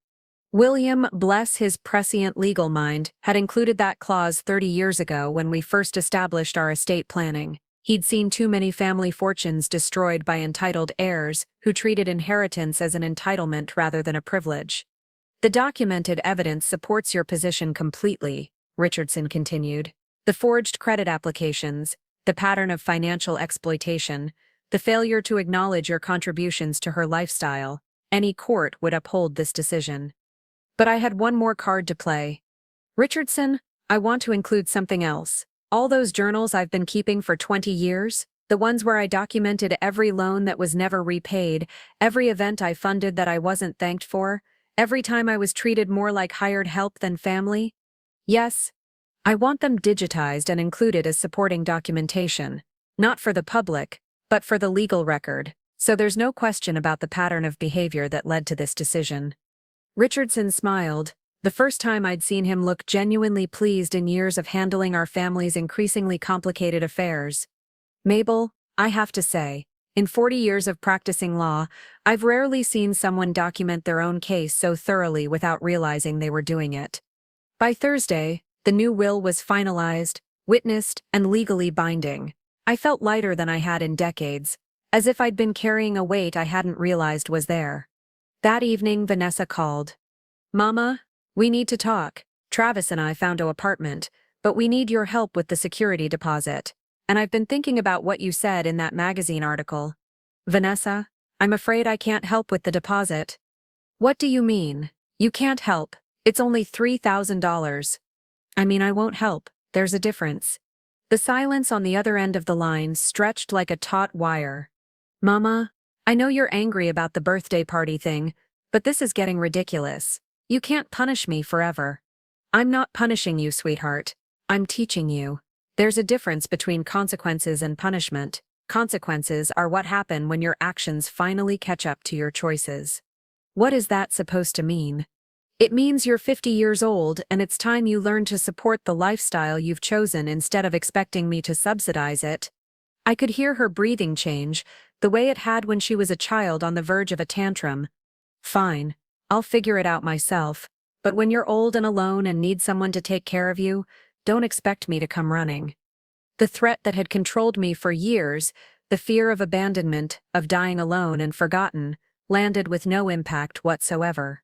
William, bless his prescient legal mind, had included that clause 30 years ago when we first established our estate planning. He'd seen too many family fortunes destroyed by entitled heirs who treated inheritance as an entitlement rather than a privilege. The documented evidence supports your position completely, Richardson continued. The forged credit applications, the pattern of financial exploitation, the failure to acknowledge your contributions to her lifestyle, any court would uphold this decision. But I had one more card to play. Richardson, I want to include something else. All those journals I've been keeping for 20 years, the ones where I documented every loan that was never repaid, every event I funded that I wasn't thanked for, every time I was treated more like hired help than family. Yes, I want them digitized and included as supporting documentation, not for the public, but for the legal record, so there's no question about the pattern of behavior that led to this decision. Richardson smiled, the first time I'd seen him look genuinely pleased in years of handling our family's increasingly complicated affairs. Mabel, I have to say, in 40 years of practicing law, I've rarely seen someone document their own case so thoroughly without realizing they were doing it. By Thursday, the new will was finalized, witnessed, and legally binding. I felt lighter than I had in decades, as if I'd been carrying a weight I hadn't realized was there. That evening, Vanessa called. Mama, we need to talk. Travis and I found an apartment, but we need your help with the security deposit. And I've been thinking about what you said in that magazine article. Vanessa, I'm afraid I can't help with the deposit. What do you mean? You can't help. It's only $3,000. I mean, I won't help. There's a difference. The silence on the other end of the line stretched like a taut wire. Mama, I know you're angry about the birthday party thing, but this is getting ridiculous. You can't punish me forever. I'm not punishing you, sweetheart. I'm teaching you. There's a difference between consequences and punishment. Consequences are what happen when your actions finally catch up to your choices. What is that supposed to mean? It means you're 50 years old and it's time you learn to support the lifestyle you've chosen instead of expecting me to subsidize it. I could hear her breathing change, the way it had when she was a child on the verge of a tantrum. Fine, I'll figure it out myself, but when you're old and alone and need someone to take care of you, don't expect me to come running. The threat that had controlled me for years, the fear of abandonment, of dying alone and forgotten, landed with no impact whatsoever.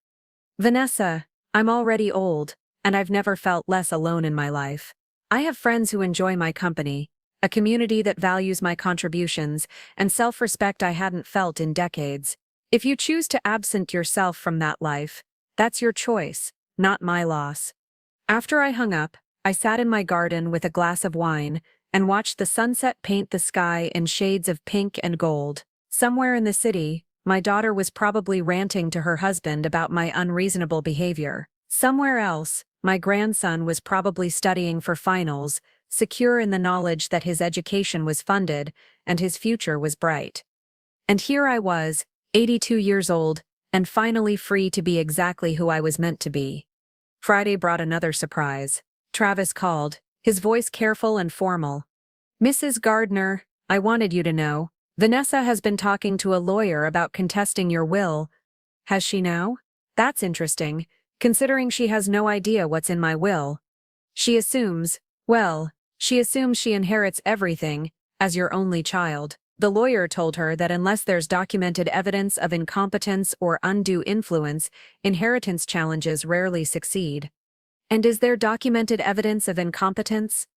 Vanessa, I'm already old, and I've never felt less alone in my life. I have friends who enjoy my company, a community that values my contributions, and self-respect I hadn't felt in decades. If you choose to absent yourself from that life, that's your choice, not my loss. After I hung up, I sat in my garden with a glass of wine and watched the sunset paint the sky in shades of pink and gold. Somewhere in the city, my daughter was probably ranting to her husband about my unreasonable behavior. Somewhere else, my grandson was probably studying for finals, secure in the knowledge that his education was funded and his future was bright. And here I was, 82 years old, and finally free to be exactly who I was meant to be. Friday brought another surprise. Travis called, his voice careful and formal. "Mrs. Gardner, I wanted you to know. Vanessa has been talking to a lawyer about contesting your will. Has she now? That's interesting, considering she has no idea what's in my will. She assumes, well, she assumes she inherits everything, as your only child." The lawyer told her that unless there's documented evidence of incompetence or undue influence, inheritance challenges rarely succeed. "And is there documented evidence of incompetence?"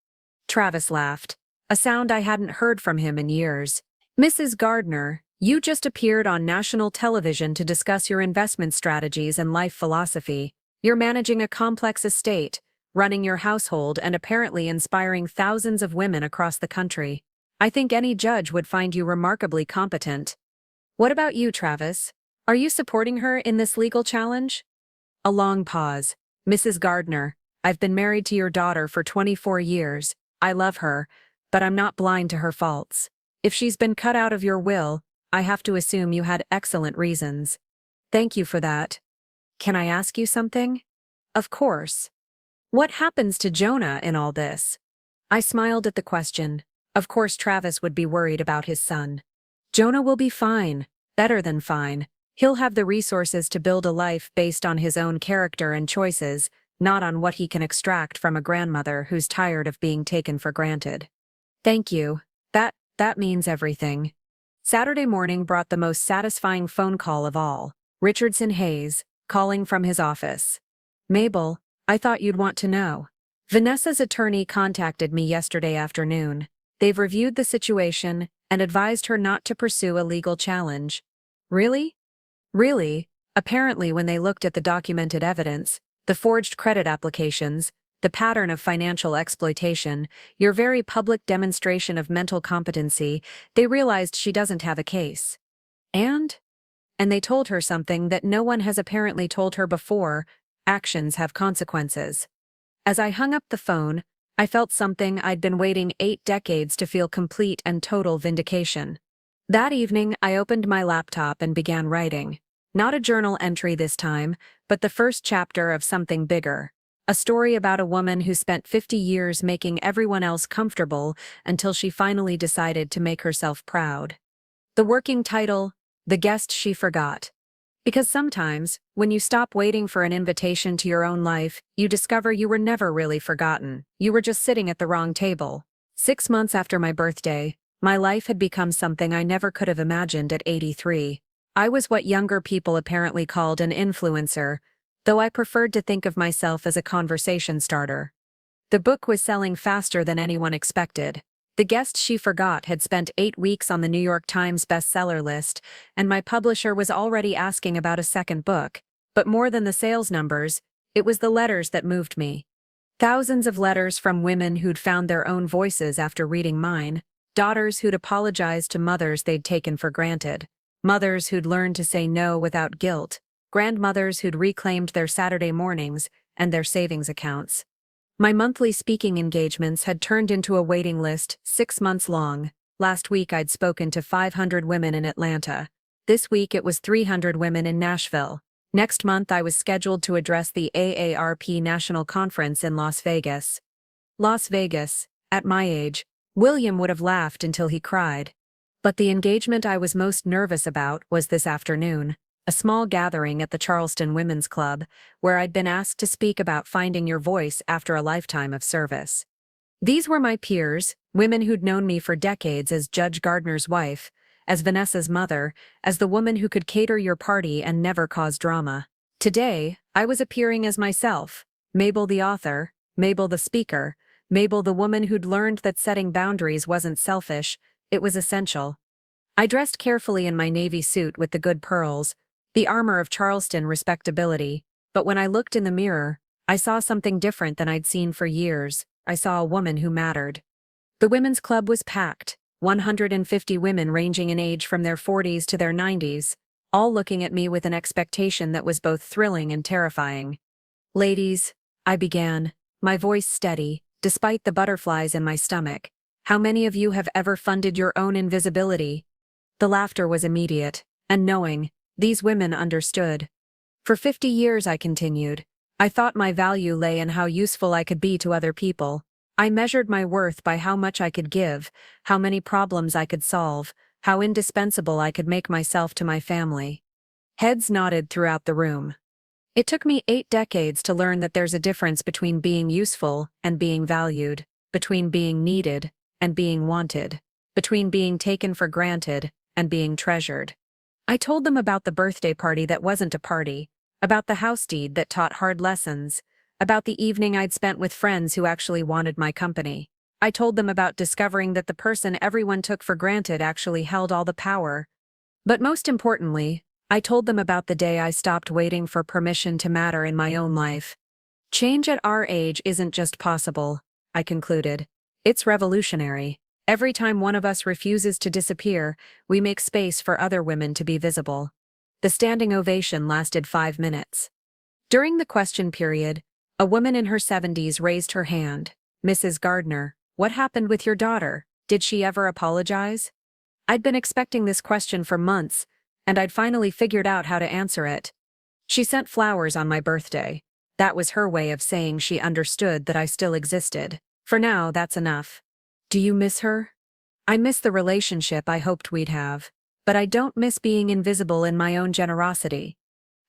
Travis laughed, a sound I hadn't heard from him in years. "Mrs. Gardner, you just appeared on national television to discuss your investment strategies and life philosophy. You're managing a complex estate, running your household, and apparently inspiring thousands of women across the country. I think any judge would find you remarkably competent. What about you, Travis? Are you supporting her in this legal challenge?" A long pause. "Mrs. Gardner, I've been married to your daughter for 24 years. I love her, but I'm not blind to her faults. If she's been cut out of your will, I have to assume you had excellent reasons. Thank you for that. Can I ask you something?" "Of course. What happens to Jonah in all this?" I smiled at the question. Of course Travis would be worried about his son. "Jonah will be fine, better than fine. He'll have the resources to build a life based on his own character and choices, not on what he can extract from a grandmother who's tired of being taken for granted." "Thank you. That means everything." Saturday morning brought the most satisfying phone call of all. Richardson Hayes, calling from his office. "Mabel, I thought you'd want to know. Vanessa's attorney contacted me yesterday afternoon. They've reviewed the situation and advised her not to pursue a legal challenge." "Really?" "Really. Apparently when they looked at the documented evidence, the forged credit applications, the pattern of financial exploitation, your very public demonstration of mental competency, they realized she doesn't have a case. And they told her something that no one has apparently told her before: actions have consequences." As I hung up the phone, I felt something I'd been waiting 8 decades to feel: complete and total vindication. That evening, I opened my laptop and began writing. Not a journal entry this time, but the first chapter of something bigger. A story about a woman who spent 50 years making everyone else comfortable until she finally decided to make herself proud. The working title: The Guest She Forgot. Because sometimes, when you stop waiting for an invitation to your own life, you discover you were never really forgotten. You were just sitting at the wrong table. 6 months after my birthday, my life had become something I never could have imagined at 83. I was what younger people apparently called an influencer, though I preferred to think of myself as a conversation starter. The book was selling faster than anyone expected. The Guest She Forgot had spent 8 weeks on the New York Times bestseller list, and my publisher was already asking about a second book. But more than the sales numbers, it was the letters that moved me. Thousands of letters from women who'd found their own voices after reading mine, daughters who'd apologized to mothers they'd taken for granted, mothers who'd learned to say no without guilt, grandmothers who'd reclaimed their Saturday mornings and their savings accounts. My monthly speaking engagements had turned into a waiting list 6 months long. Last week I'd spoken to 500 women in Atlanta. This week it was 300 women in Nashville. Next month I was scheduled to address the AARP National Conference in Las Vegas. Las Vegas, at my age, William would have laughed until he cried. But the engagement I was most nervous about was this afternoon. A small gathering at the Charleston Women's Club, where I'd been asked to speak about finding your voice after a lifetime of service. These were my peers, women who'd known me for decades as Judge Gardner's wife, as Vanessa's mother, as the woman who could cater your party and never cause drama. Today, I was appearing as myself, Mabel the author, Mabel the speaker, Mabel the woman who'd learned that setting boundaries wasn't selfish, it was essential. I dressed carefully in my navy suit with the good pearls, the armor of Charleston respectability, but when I looked in the mirror, I saw something different than I'd seen for years. I saw a woman who mattered. The women's club was packed, 150 women ranging in age from their 40s to their 90s, all looking at me with an expectation that was both thrilling and terrifying. Ladies, I began, my voice steady, despite the butterflies in my stomach. How many of you have ever funded your own invisibility? The laughter was immediate, and knowing, these women understood. For 50 years, I continued, I thought my value lay in how useful I could be to other people. I measured my worth by how much I could give, how many problems I could solve, how indispensable I could make myself to my family. Heads nodded throughout the room. It took me 8 decades to learn that there's a difference between being useful and being valued, between being needed and being wanted, between being taken for granted and being treasured. I told them about the birthday party that wasn't a party, about the house deed that taught hard lessons, about the evening I'd spent with friends who actually wanted my company. I told them about discovering that the person everyone took for granted actually held all the power. But most importantly, I told them about the day I stopped waiting for permission to matter in my own life. Change at our age isn't just possible, I concluded. It's revolutionary. Every time one of us refuses to disappear, we make space for other women to be visible. The standing ovation lasted 5 minutes. During the question period, a woman in her 70s raised her hand. Mrs. Gardner, what happened with your daughter? Did she ever apologize? I'd been expecting this question for months, and I'd finally figured out how to answer it. She sent flowers on my birthday. That was her way of saying she understood that I still existed. For now, that's enough. Do you miss her? I miss the relationship I hoped we'd have, but I don't miss being invisible in my own generosity.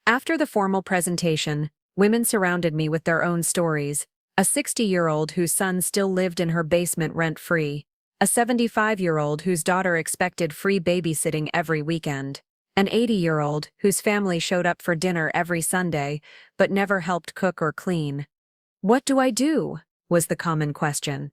After the formal presentation, women surrounded me with their own stories. A 60-year-old whose son still lived in her basement rent-free. A 75-year-old whose daughter expected free babysitting every weekend. An 80-year-old whose family showed up for dinner every Sunday, but never helped cook or clean. What do I do? Was the common question.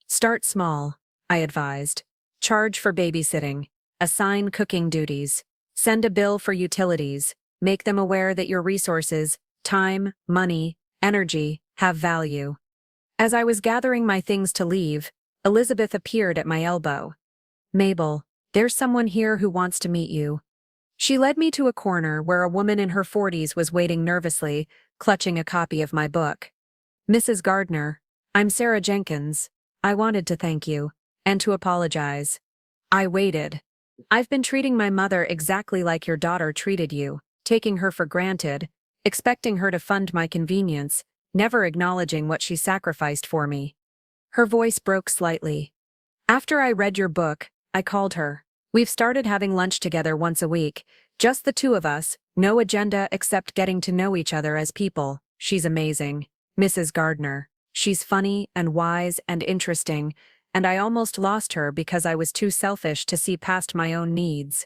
Start small, I advised. Charge for babysitting. Assign cooking duties. Send a bill for utilities. Make them aware that your resources, time, money, energy, have value. As I was gathering my things to leave, Elizabeth appeared at my elbow. Mabel, there's someone here who wants to meet you. She led me to a corner where a woman in her 40s was waiting nervously, clutching a copy of my book. Mrs. Gardner, I'm Sarah Jenkins. I wanted to thank you, and to apologize. I waited. I've been treating my mother exactly like your daughter treated you, taking her for granted, expecting her to fund my convenience, never acknowledging what she sacrificed for me. Her voice broke slightly. After I read your book, I called her. We've started having lunch together once a week, just the two of us, no agenda except getting to know each other as people. She's amazing. Mrs. Gardner. She's funny and wise and interesting, and I almost lost her because I was too selfish to see past my own needs.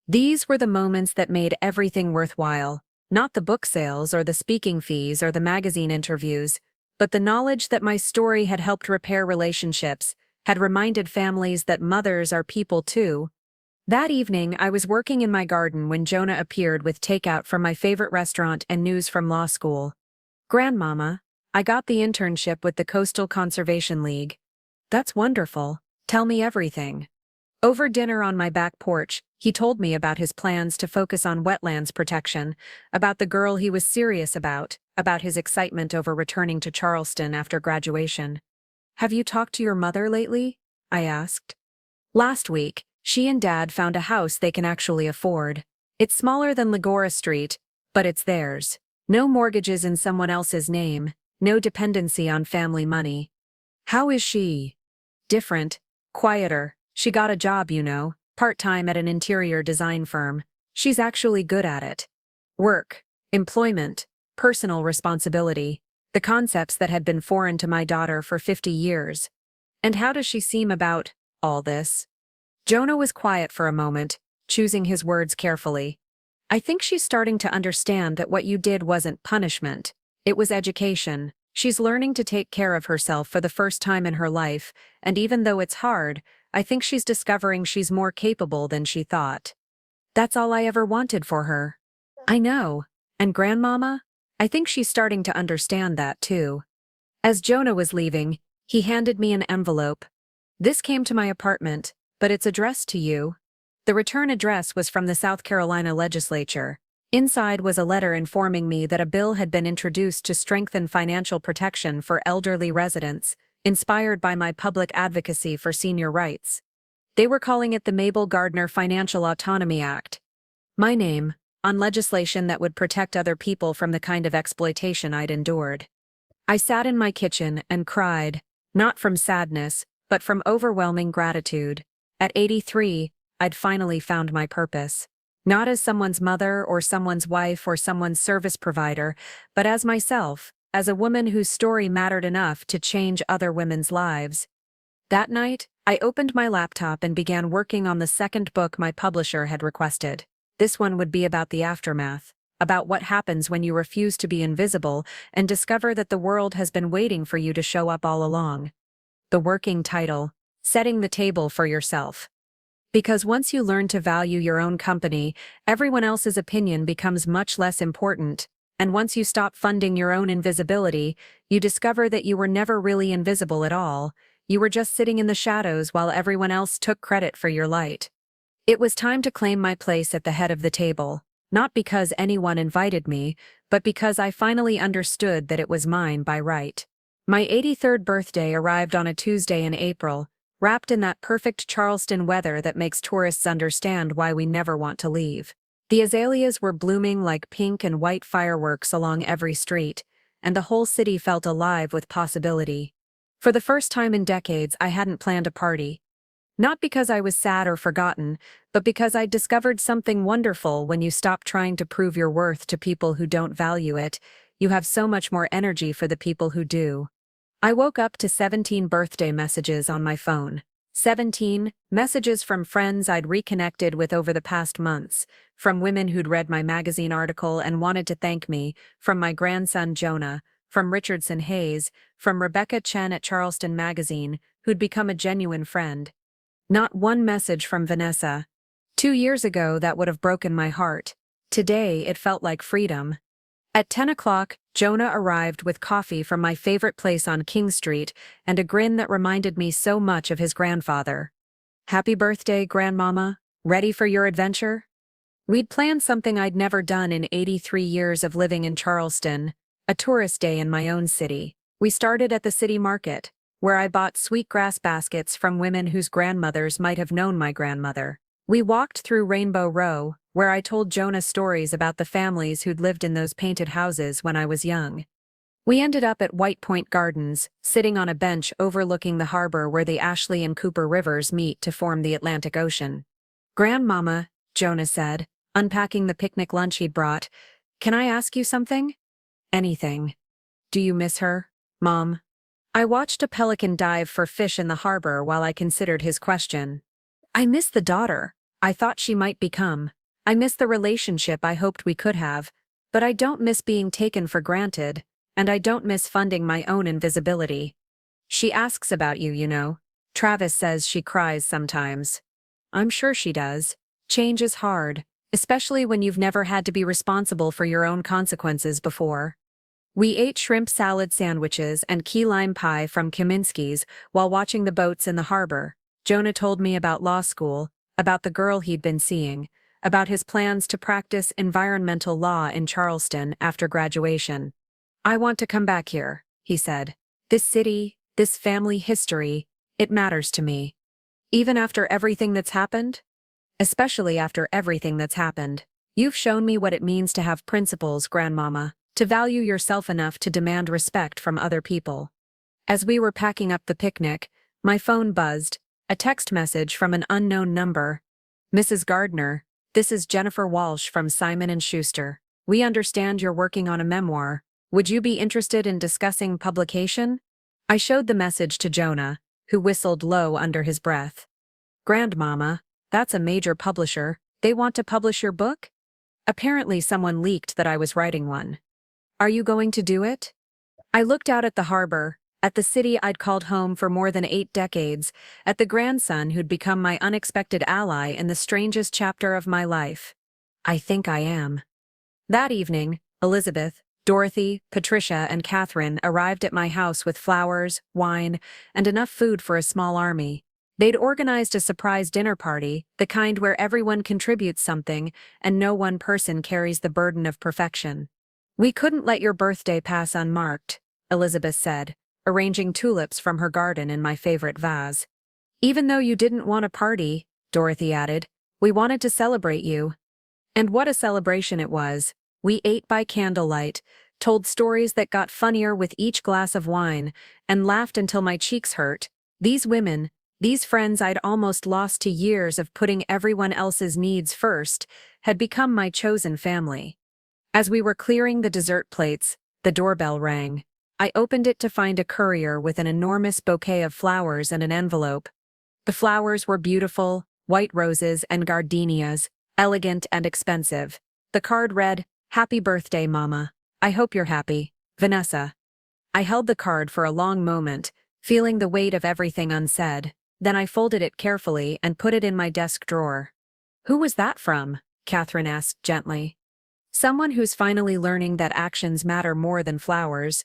These were the moments that made everything worthwhile, not the book sales or the speaking fees or the magazine interviews, but the knowledge that my story had helped repair relationships, had reminded families that mothers are people too. That evening, I was working in my garden when Jonah appeared with takeout from my favorite restaurant and news from law school. Grandmama, I got the internship with the Coastal Conservation League. That's wonderful. Tell me everything. Over dinner on my back porch, he told me about his plans to focus on wetlands protection, about the girl he was serious about his excitement over returning to Charleston after graduation. Have you talked to your mother lately? I asked. Last week, she and Dad found a house they can actually afford. It's smaller than Lagora Street, but it's theirs. No mortgages in someone else's name, no dependency on family money. How is she? Different, quieter. She got a job, part-time at an interior design firm. She's actually good at it. Work, employment, personal responsibility, the concepts that had been foreign to my daughter for 50 years. And how does she seem about all this? Jonah was quiet for a moment, choosing his words carefully. I think she's starting to understand that what you did wasn't punishment. It was education. She's learning to take care of herself for the first time in her life, and even though it's hard, I think she's discovering she's more capable than she thought. That's all I ever wanted for her. I know. And Grandmama? I think she's starting to understand that too. As Jonah was leaving, he handed me an envelope. This came to my apartment, but it's addressed to you. The return address was from the South Carolina legislature. Inside was a letter informing me that a bill had been introduced to strengthen financial protection for elderly residents, inspired by my public advocacy for senior rights. They were calling it the Mabel Gardner Financial Autonomy Act. My name, on legislation that would protect other people from the kind of exploitation I'd endured. I sat in my kitchen and cried, not from sadness, but from overwhelming gratitude. At 83, I'd finally found my purpose. Not as someone's mother or someone's wife or someone's service provider, but as myself, as a woman whose story mattered enough to change other women's lives. That night, I opened my laptop and began working on the second book my publisher had requested. This one would be about the aftermath, about what happens when you refuse to be invisible and discover that the world has been waiting for you to show up all along. The working title, Setting the Table for Yourself. Because once you learn to value your own company, everyone else's opinion becomes much less important, and once you stop funding your own invisibility, you discover that you were never really invisible at all. You were just sitting in the shadows while everyone else took credit for your light. It was time to claim my place at the head of the table, not because anyone invited me, but because I finally understood that it was mine by right. My 83rd birthday arrived on a Tuesday in April, wrapped in that perfect Charleston weather that makes tourists understand why we never want to leave. The azaleas were blooming like pink and white fireworks along every street, and the whole city felt alive with possibility. For the first time in decades, I hadn't planned a party. Not because I was sad or forgotten, but because I'd discovered something wonderful. When you stop trying to prove your worth to people who don't value it, you have so much more energy for the people who do. I woke up to 17 birthday messages on my phone. 17 messages from friends I'd reconnected with over the past months, from women who'd read my magazine article and wanted to thank me, from my grandson Jonah, from Richardson Hayes, from Rebecca Chen at Charleston Magazine, who'd become a genuine friend. Not one message from Vanessa. 2 years ago, that would have broken my heart. Today, it felt like freedom. At 10 o'clock, Jonah arrived with coffee from my favorite place on King Street and a grin that reminded me so much of his grandfather. Happy birthday, Grandmama. Ready for your adventure? We'd planned something I'd never done in 83 years of living in Charleston, a tourist day in my own city. We started at the city market, where I bought sweetgrass baskets from women whose grandmothers might have known my grandmother. We walked through Rainbow Row, where I told Jonah stories about the families who'd lived in those painted houses when I was young. We ended up at White Point Gardens, sitting on a bench overlooking the harbor where the Ashley and Cooper rivers meet to form the Atlantic Ocean. Grandmama, Jonah said, unpacking the picnic lunch he'd brought, can I ask you something? Anything. Do you miss her, Mom? I watched a pelican dive for fish in the harbor while I considered his question. I miss the daughter I thought she might become. I miss the relationship I hoped we could have, but I don't miss being taken for granted, and I don't miss funding my own invisibility. She asks about you, you know. Travis says she cries sometimes. I'm sure she does. Change is hard, especially when you've never had to be responsible for your own consequences before. We ate shrimp salad sandwiches and key lime pie from Kaminsky's while watching the boats in the harbor. Jonah told me about law school, about the girl he'd been seeing, about his plans to practice environmental law in Charleston after graduation. I want to come back here, he said. This city, this family history, it matters to me. Even after everything that's happened? Especially after everything that's happened. You've shown me what it means to have principles, Grandmama, to value yourself enough to demand respect from other people. As we were packing up the picnic, my phone buzzed, a text message from an unknown number. Mrs. Gardner, this is Jennifer Walsh from Simon & Schuster. We understand you're working on a memoir. Would you be interested in discussing publication? I showed the message to Jonah, who whistled low under his breath. Grandmama, that's a major publisher. They want to publish your book? Apparently someone leaked that I was writing one. Are you going to do it? I looked out at the harbor, at the city I'd called home for more than 8 decades, at the grandson who'd become my unexpected ally in the strangest chapter of my life. I think I am. That evening, Elizabeth, Dorothy, Patricia, and Catherine arrived at my house with flowers, wine, and enough food for a small army. They'd organized a surprise dinner party, the kind where everyone contributes something and no one person carries the burden of perfection. "We couldn't let your birthday pass unmarked," Elizabeth said, arranging tulips from her garden in my favorite vase. "Even though you didn't want a party," Dorothy added, "we wanted to celebrate you." And what a celebration it was. We ate by candlelight, told stories that got funnier with each glass of wine, and laughed until my cheeks hurt. These women, these friends I'd almost lost to years of putting everyone else's needs first, had become my chosen family. As we were clearing the dessert plates, the doorbell rang. I opened it to find a courier with an enormous bouquet of flowers and an envelope. The flowers were beautiful, white roses and gardenias, elegant and expensive. The card read, "Happy birthday, Mama. I hope you're happy. Vanessa." I held the card for a long moment, feeling the weight of everything unsaid. Then I folded it carefully and put it in my desk drawer. "Who was that from?" Catherine asked gently. "Someone who's finally learning that actions matter more than flowers."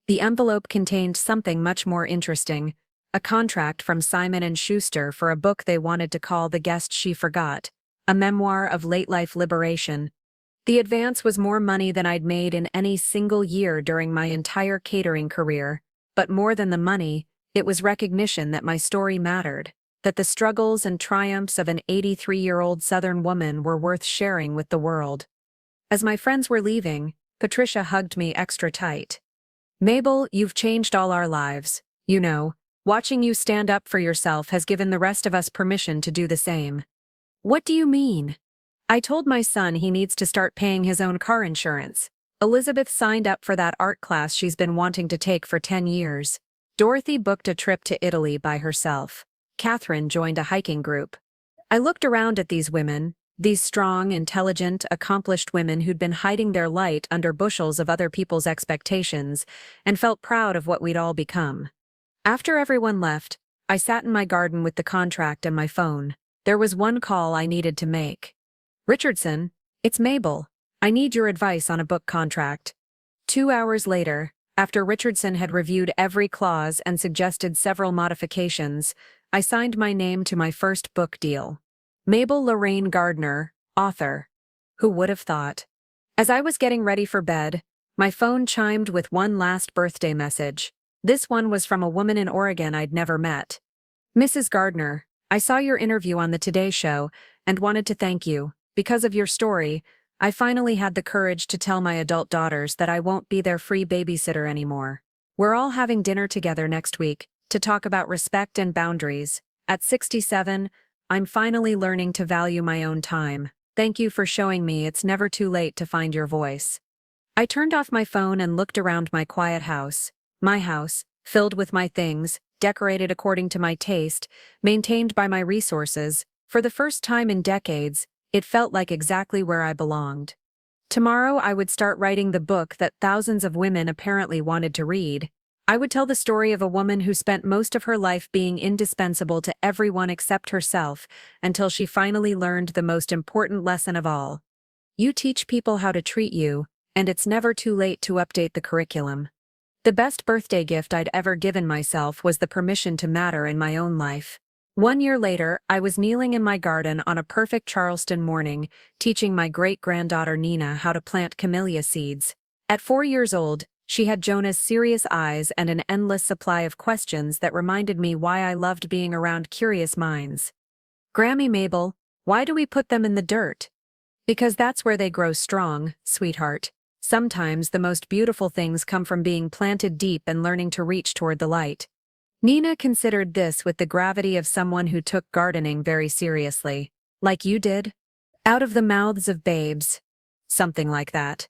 The envelope contained something much more interesting, a contract from Simon & Schuster for a book they wanted to call The Guest She Forgot, a memoir of late-life liberation. The advance was more money than I'd made in any single year during my entire catering career, but more than the money, it was recognition that my story mattered, that the struggles and triumphs of an 83-year-old Southern woman were worth sharing with the world. As my friends were leaving, Patricia hugged me extra tight. "Mabel, you've changed all our lives. You know, watching you stand up for yourself has given the rest of us permission to do the same." "What do you mean?" "I told my son he needs to start paying his own car insurance. Elizabeth signed up for that art class she's been wanting to take for 10 years. Dorothy booked a trip to Italy by herself. Catherine joined a hiking group." I looked around at these women, these strong, intelligent, accomplished women who'd been hiding their light under bushels of other people's expectations, and felt proud of what we'd all become. After everyone left, I sat in my garden with the contract and my phone. There was one call I needed to make. "Richardson, it's Mabel. I need your advice on a book contract." 2 hours later, after Richardson had reviewed every clause and suggested several modifications, I signed my name to my first book deal. Mabel Lorraine Gardner, author. Who would have thought? As I was getting ready for bed, my phone chimed with one last birthday message. This one was from a woman in Oregon I'd never met. "Mrs. Gardner, I saw your interview on the Today Show and wanted to thank you. Because of your story, I finally had the courage to tell my adult daughters that I won't be their free babysitter anymore. We're all having dinner together next week to talk about respect and boundaries. At 67, I'm finally learning to value my own time. Thank you for showing me it's never too late to find your voice." I turned off my phone and looked around my quiet house. My house, filled with my things, decorated according to my taste, maintained by my resources. For the first time in decades, it felt like exactly where I belonged. Tomorrow I would start writing the book that thousands of women apparently wanted to read. I would tell the story of a woman who spent most of her life being indispensable to everyone except herself, until she finally learned the most important lesson of all. You teach people how to treat you, and it's never too late to update the curriculum. The best birthday gift I'd ever given myself was the permission to matter in my own life. 1 year later, I was kneeling in my garden on a perfect Charleston morning, teaching my great-granddaughter Nina how to plant camellia seeds. At 4 years old, she had Jonah's serious eyes and an endless supply of questions that reminded me why I loved being around curious minds. "Grammy Mabel, why do we put them in the dirt?" "Because that's where they grow strong, sweetheart. Sometimes the most beautiful things come from being planted deep and learning to reach toward the light." Nina considered this with the gravity of someone who took gardening very seriously. "Like you did?" "Out of the mouths of babes." Something like that.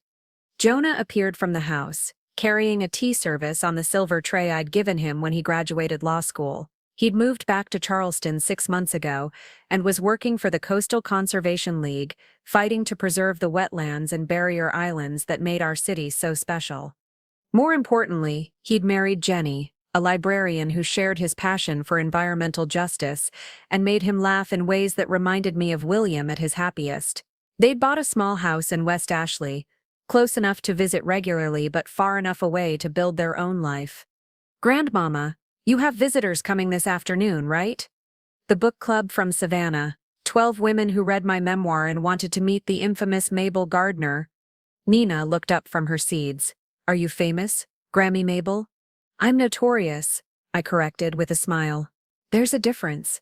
Jonah appeared from the house, carrying a tea service on the silver tray I'd given him when he graduated law school. He'd moved back to Charleston 6 months ago and was working for the Coastal Conservation League, fighting to preserve the wetlands and barrier islands that made our city so special. More importantly, he'd married Jenny, a librarian who shared his passion for environmental justice and made him laugh in ways that reminded me of William at his happiest. They'd bought a small house in West Ashley, close enough to visit regularly but far enough away to build their own life. Grandmama, you have visitors coming this afternoon, right? The book club from Savannah, 12 women who read my memoir and wanted to meet the infamous Mabel Gardner. Nina looked up from her seeds. Are you famous, Grammy Mabel? I'm notorious, I corrected with a smile. There's a difference.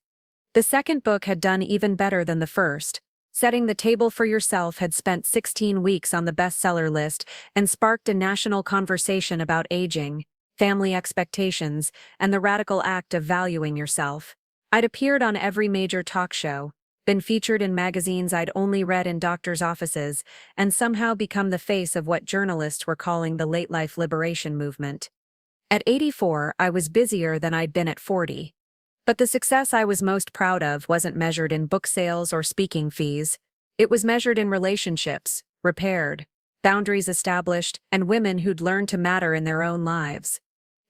The second book had done even better than the first. Setting the Table for Yourself had spent 16 weeks on the bestseller list and sparked a national conversation about aging, family expectations, and the radical act of valuing yourself. I'd appeared on every major talk show, been featured in magazines I'd only read in doctors' offices, and somehow become the face of what journalists were calling the late-life liberation movement. At 84, I was busier than I'd been at 40. But the success I was most proud of wasn't measured in book sales or speaking fees. It was measured in relationships, repaired, boundaries established, and women who'd learned to matter in their own lives.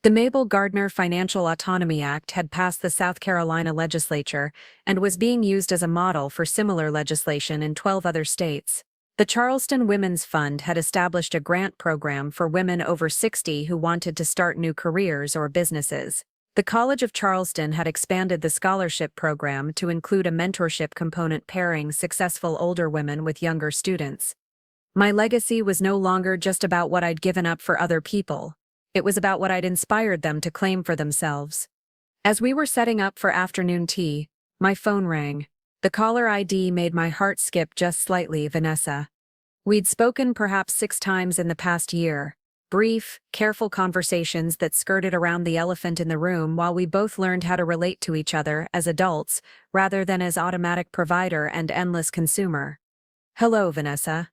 The Mabel Gardner Financial Autonomy Act had passed the South Carolina legislature and was being used as a model for similar legislation in 12 other states. The Charleston Women's Fund had established a grant program for women over 60 who wanted to start new careers or businesses. The College of Charleston had expanded the scholarship program to include a mentorship component pairing successful older women with younger students. My legacy was no longer just about what I'd given up for other people. It was about what I'd inspired them to claim for themselves. As we were setting up for afternoon tea, my phone rang. The caller ID made my heart skip just slightly. Vanessa. We'd spoken perhaps 6 times in the past year. Brief, careful conversations that skirted around the elephant in the room while we both learned how to relate to each other as adults rather than as automatic provider and endless consumer. Hello, Vanessa.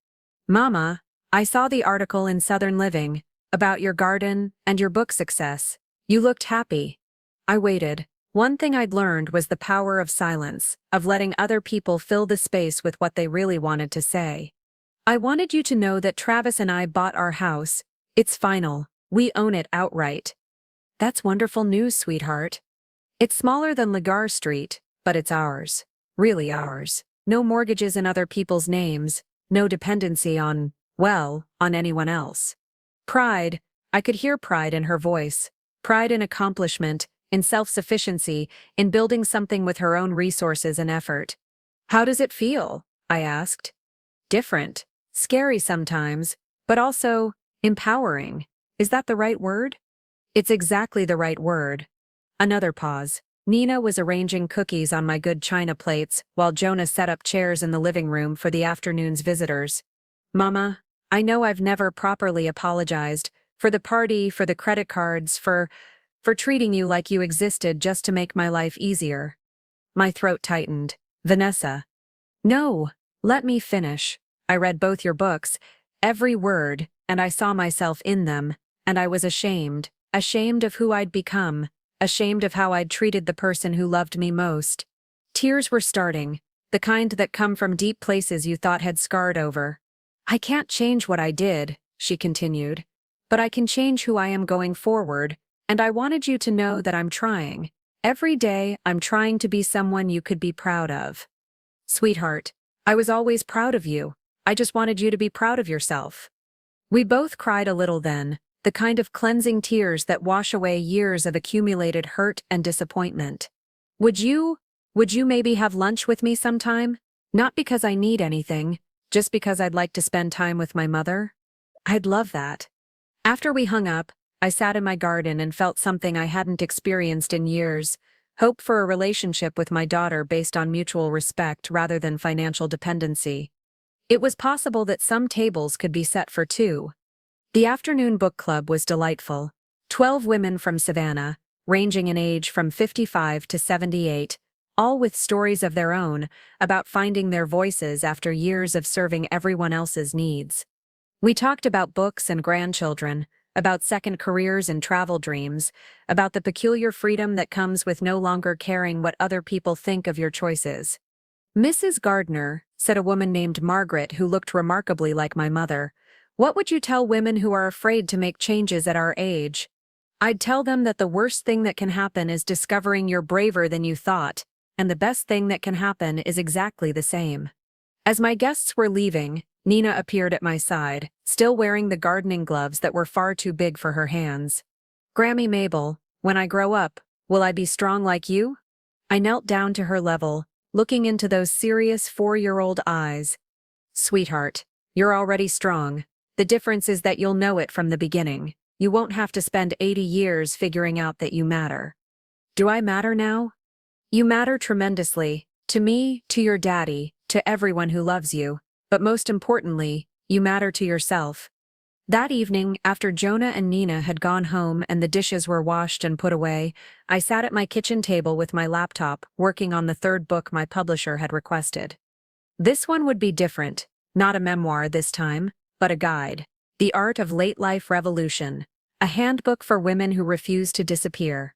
Mama, I saw the article in Southern Living about your garden and your book success. You looked happy. I waited. One thing I'd learned was the power of silence, of letting other people fill the space with what they really wanted to say. I wanted you to know that Travis and I bought our house. It's final. We own it outright. That's wonderful news, sweetheart. It's smaller than Lagar Street, but it's ours. Really ours. No mortgages in other people's names, no dependency on anyone else. Pride, I could hear pride in her voice. Pride in accomplishment, in self-sufficiency, in building something with her own resources and effort. How does it feel? I asked. Different. Scary sometimes, but also empowering. Is that the right word? It's exactly the right word. Another pause. Nina was arranging cookies on my good china plates while Jonah set up chairs in the living room for the afternoon's visitors. Mama, I know I've never properly apologized for the party, for the credit cards, for treating you like you existed just to make my life easier. My throat tightened. Vanessa. No, let me finish. I read both your books, every word, and I saw myself in them, and I was ashamed of who I'd become, ashamed of how I'd treated the person who loved me most. Tears were starting, the kind that come from deep places you thought had scarred over. I can't change what I did, she continued, but I can change who I am going forward, and I wanted you to know that I'm trying. Every day, I'm trying to be someone you could be proud of. Sweetheart, I was always proud of you. I just wanted you to be proud of yourself. We both cried a little then, the kind of cleansing tears that wash away years of accumulated hurt and disappointment. Would you maybe have lunch with me sometime? Not because I need anything, just because I'd like to spend time with my mother? I'd love that. After we hung up, I sat in my garden and felt something I hadn't experienced in years, hope for a relationship with my daughter based on mutual respect rather than financial dependency. It was possible that some tables could be set for 2. The afternoon book club was delightful. 12 women from Savannah, ranging in age from 55 to 78, all with stories of their own about finding their voices after years of serving everyone else's needs. We talked about books and grandchildren, about second careers and travel dreams, about the peculiar freedom that comes with no longer caring what other people think of your choices. Mrs. Gardner, said a woman named Margaret who looked remarkably like my mother, what would you tell women who are afraid to make changes at our age? I'd tell them that the worst thing that can happen is discovering you're braver than you thought, and the best thing that can happen is exactly the same. As my guests were leaving, Nina appeared at my side, still wearing the gardening gloves that were far too big for her hands. Grammy Mabel, when I grow up, will I be strong like you? I knelt down to her level, looking into those serious 4-year-old eyes. Sweetheart, you're already strong. The difference is that you'll know it from the beginning. You won't have to spend 80 years figuring out that you matter. Do I matter now? You matter tremendously. To me, to your daddy, to everyone who loves you. But most importantly, you matter to yourself. That evening, after Jonah and Nina had gone home and the dishes were washed and put away, I sat at my kitchen table with my laptop, working on the third book my publisher had requested. This one would be different, not a memoir this time, but a guide. The Art of Late Life Revolution, a handbook for women who refuse to disappear.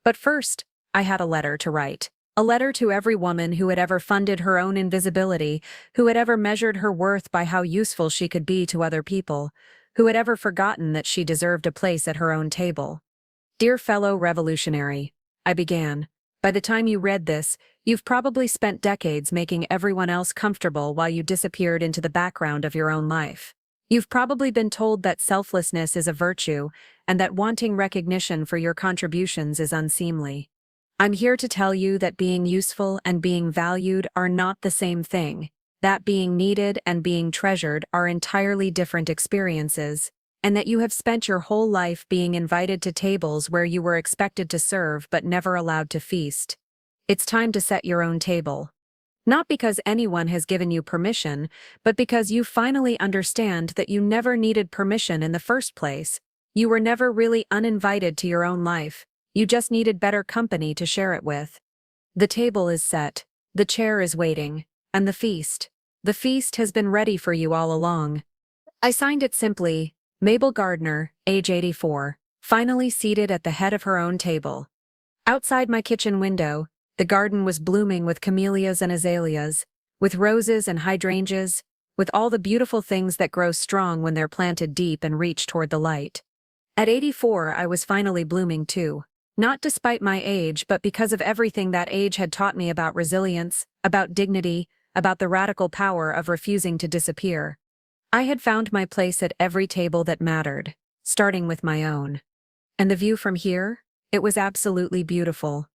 But first, I had a letter to write. A letter to every woman who had ever funded her own invisibility, who had ever measured her worth by how useful she could be to other people, who had ever forgotten that she deserved a place at her own table. Dear fellow revolutionary, I began. By the time you read this, you've probably spent decades making everyone else comfortable while you disappeared into the background of your own life. You've probably been told that selflessness is a virtue and that wanting recognition for your contributions is unseemly. I'm here to tell you that being useful and being valued are not the same thing, that being needed and being treasured are entirely different experiences, and that you have spent your whole life being invited to tables where you were expected to serve but never allowed to feast. It's time to set your own table. Not because anyone has given you permission, but because you finally understand that you never needed permission in the first place. You were never really uninvited to your own life. You just needed better company to share it with. The table is set, the chair is waiting, and the feast. The feast has been ready for you all along. I signed it simply, Mabel Gardner, age 84, finally seated at the head of her own table. Outside my kitchen window, the garden was blooming with camellias and azaleas, with roses and hydrangeas, with all the beautiful things that grow strong when they're planted deep and reach toward the light. At 84, I was finally blooming too. Not despite my age, but because of everything that age had taught me about resilience, about dignity, about the radical power of refusing to disappear. I had found my place at every table that mattered, starting with my own. And the view from here? It was absolutely beautiful.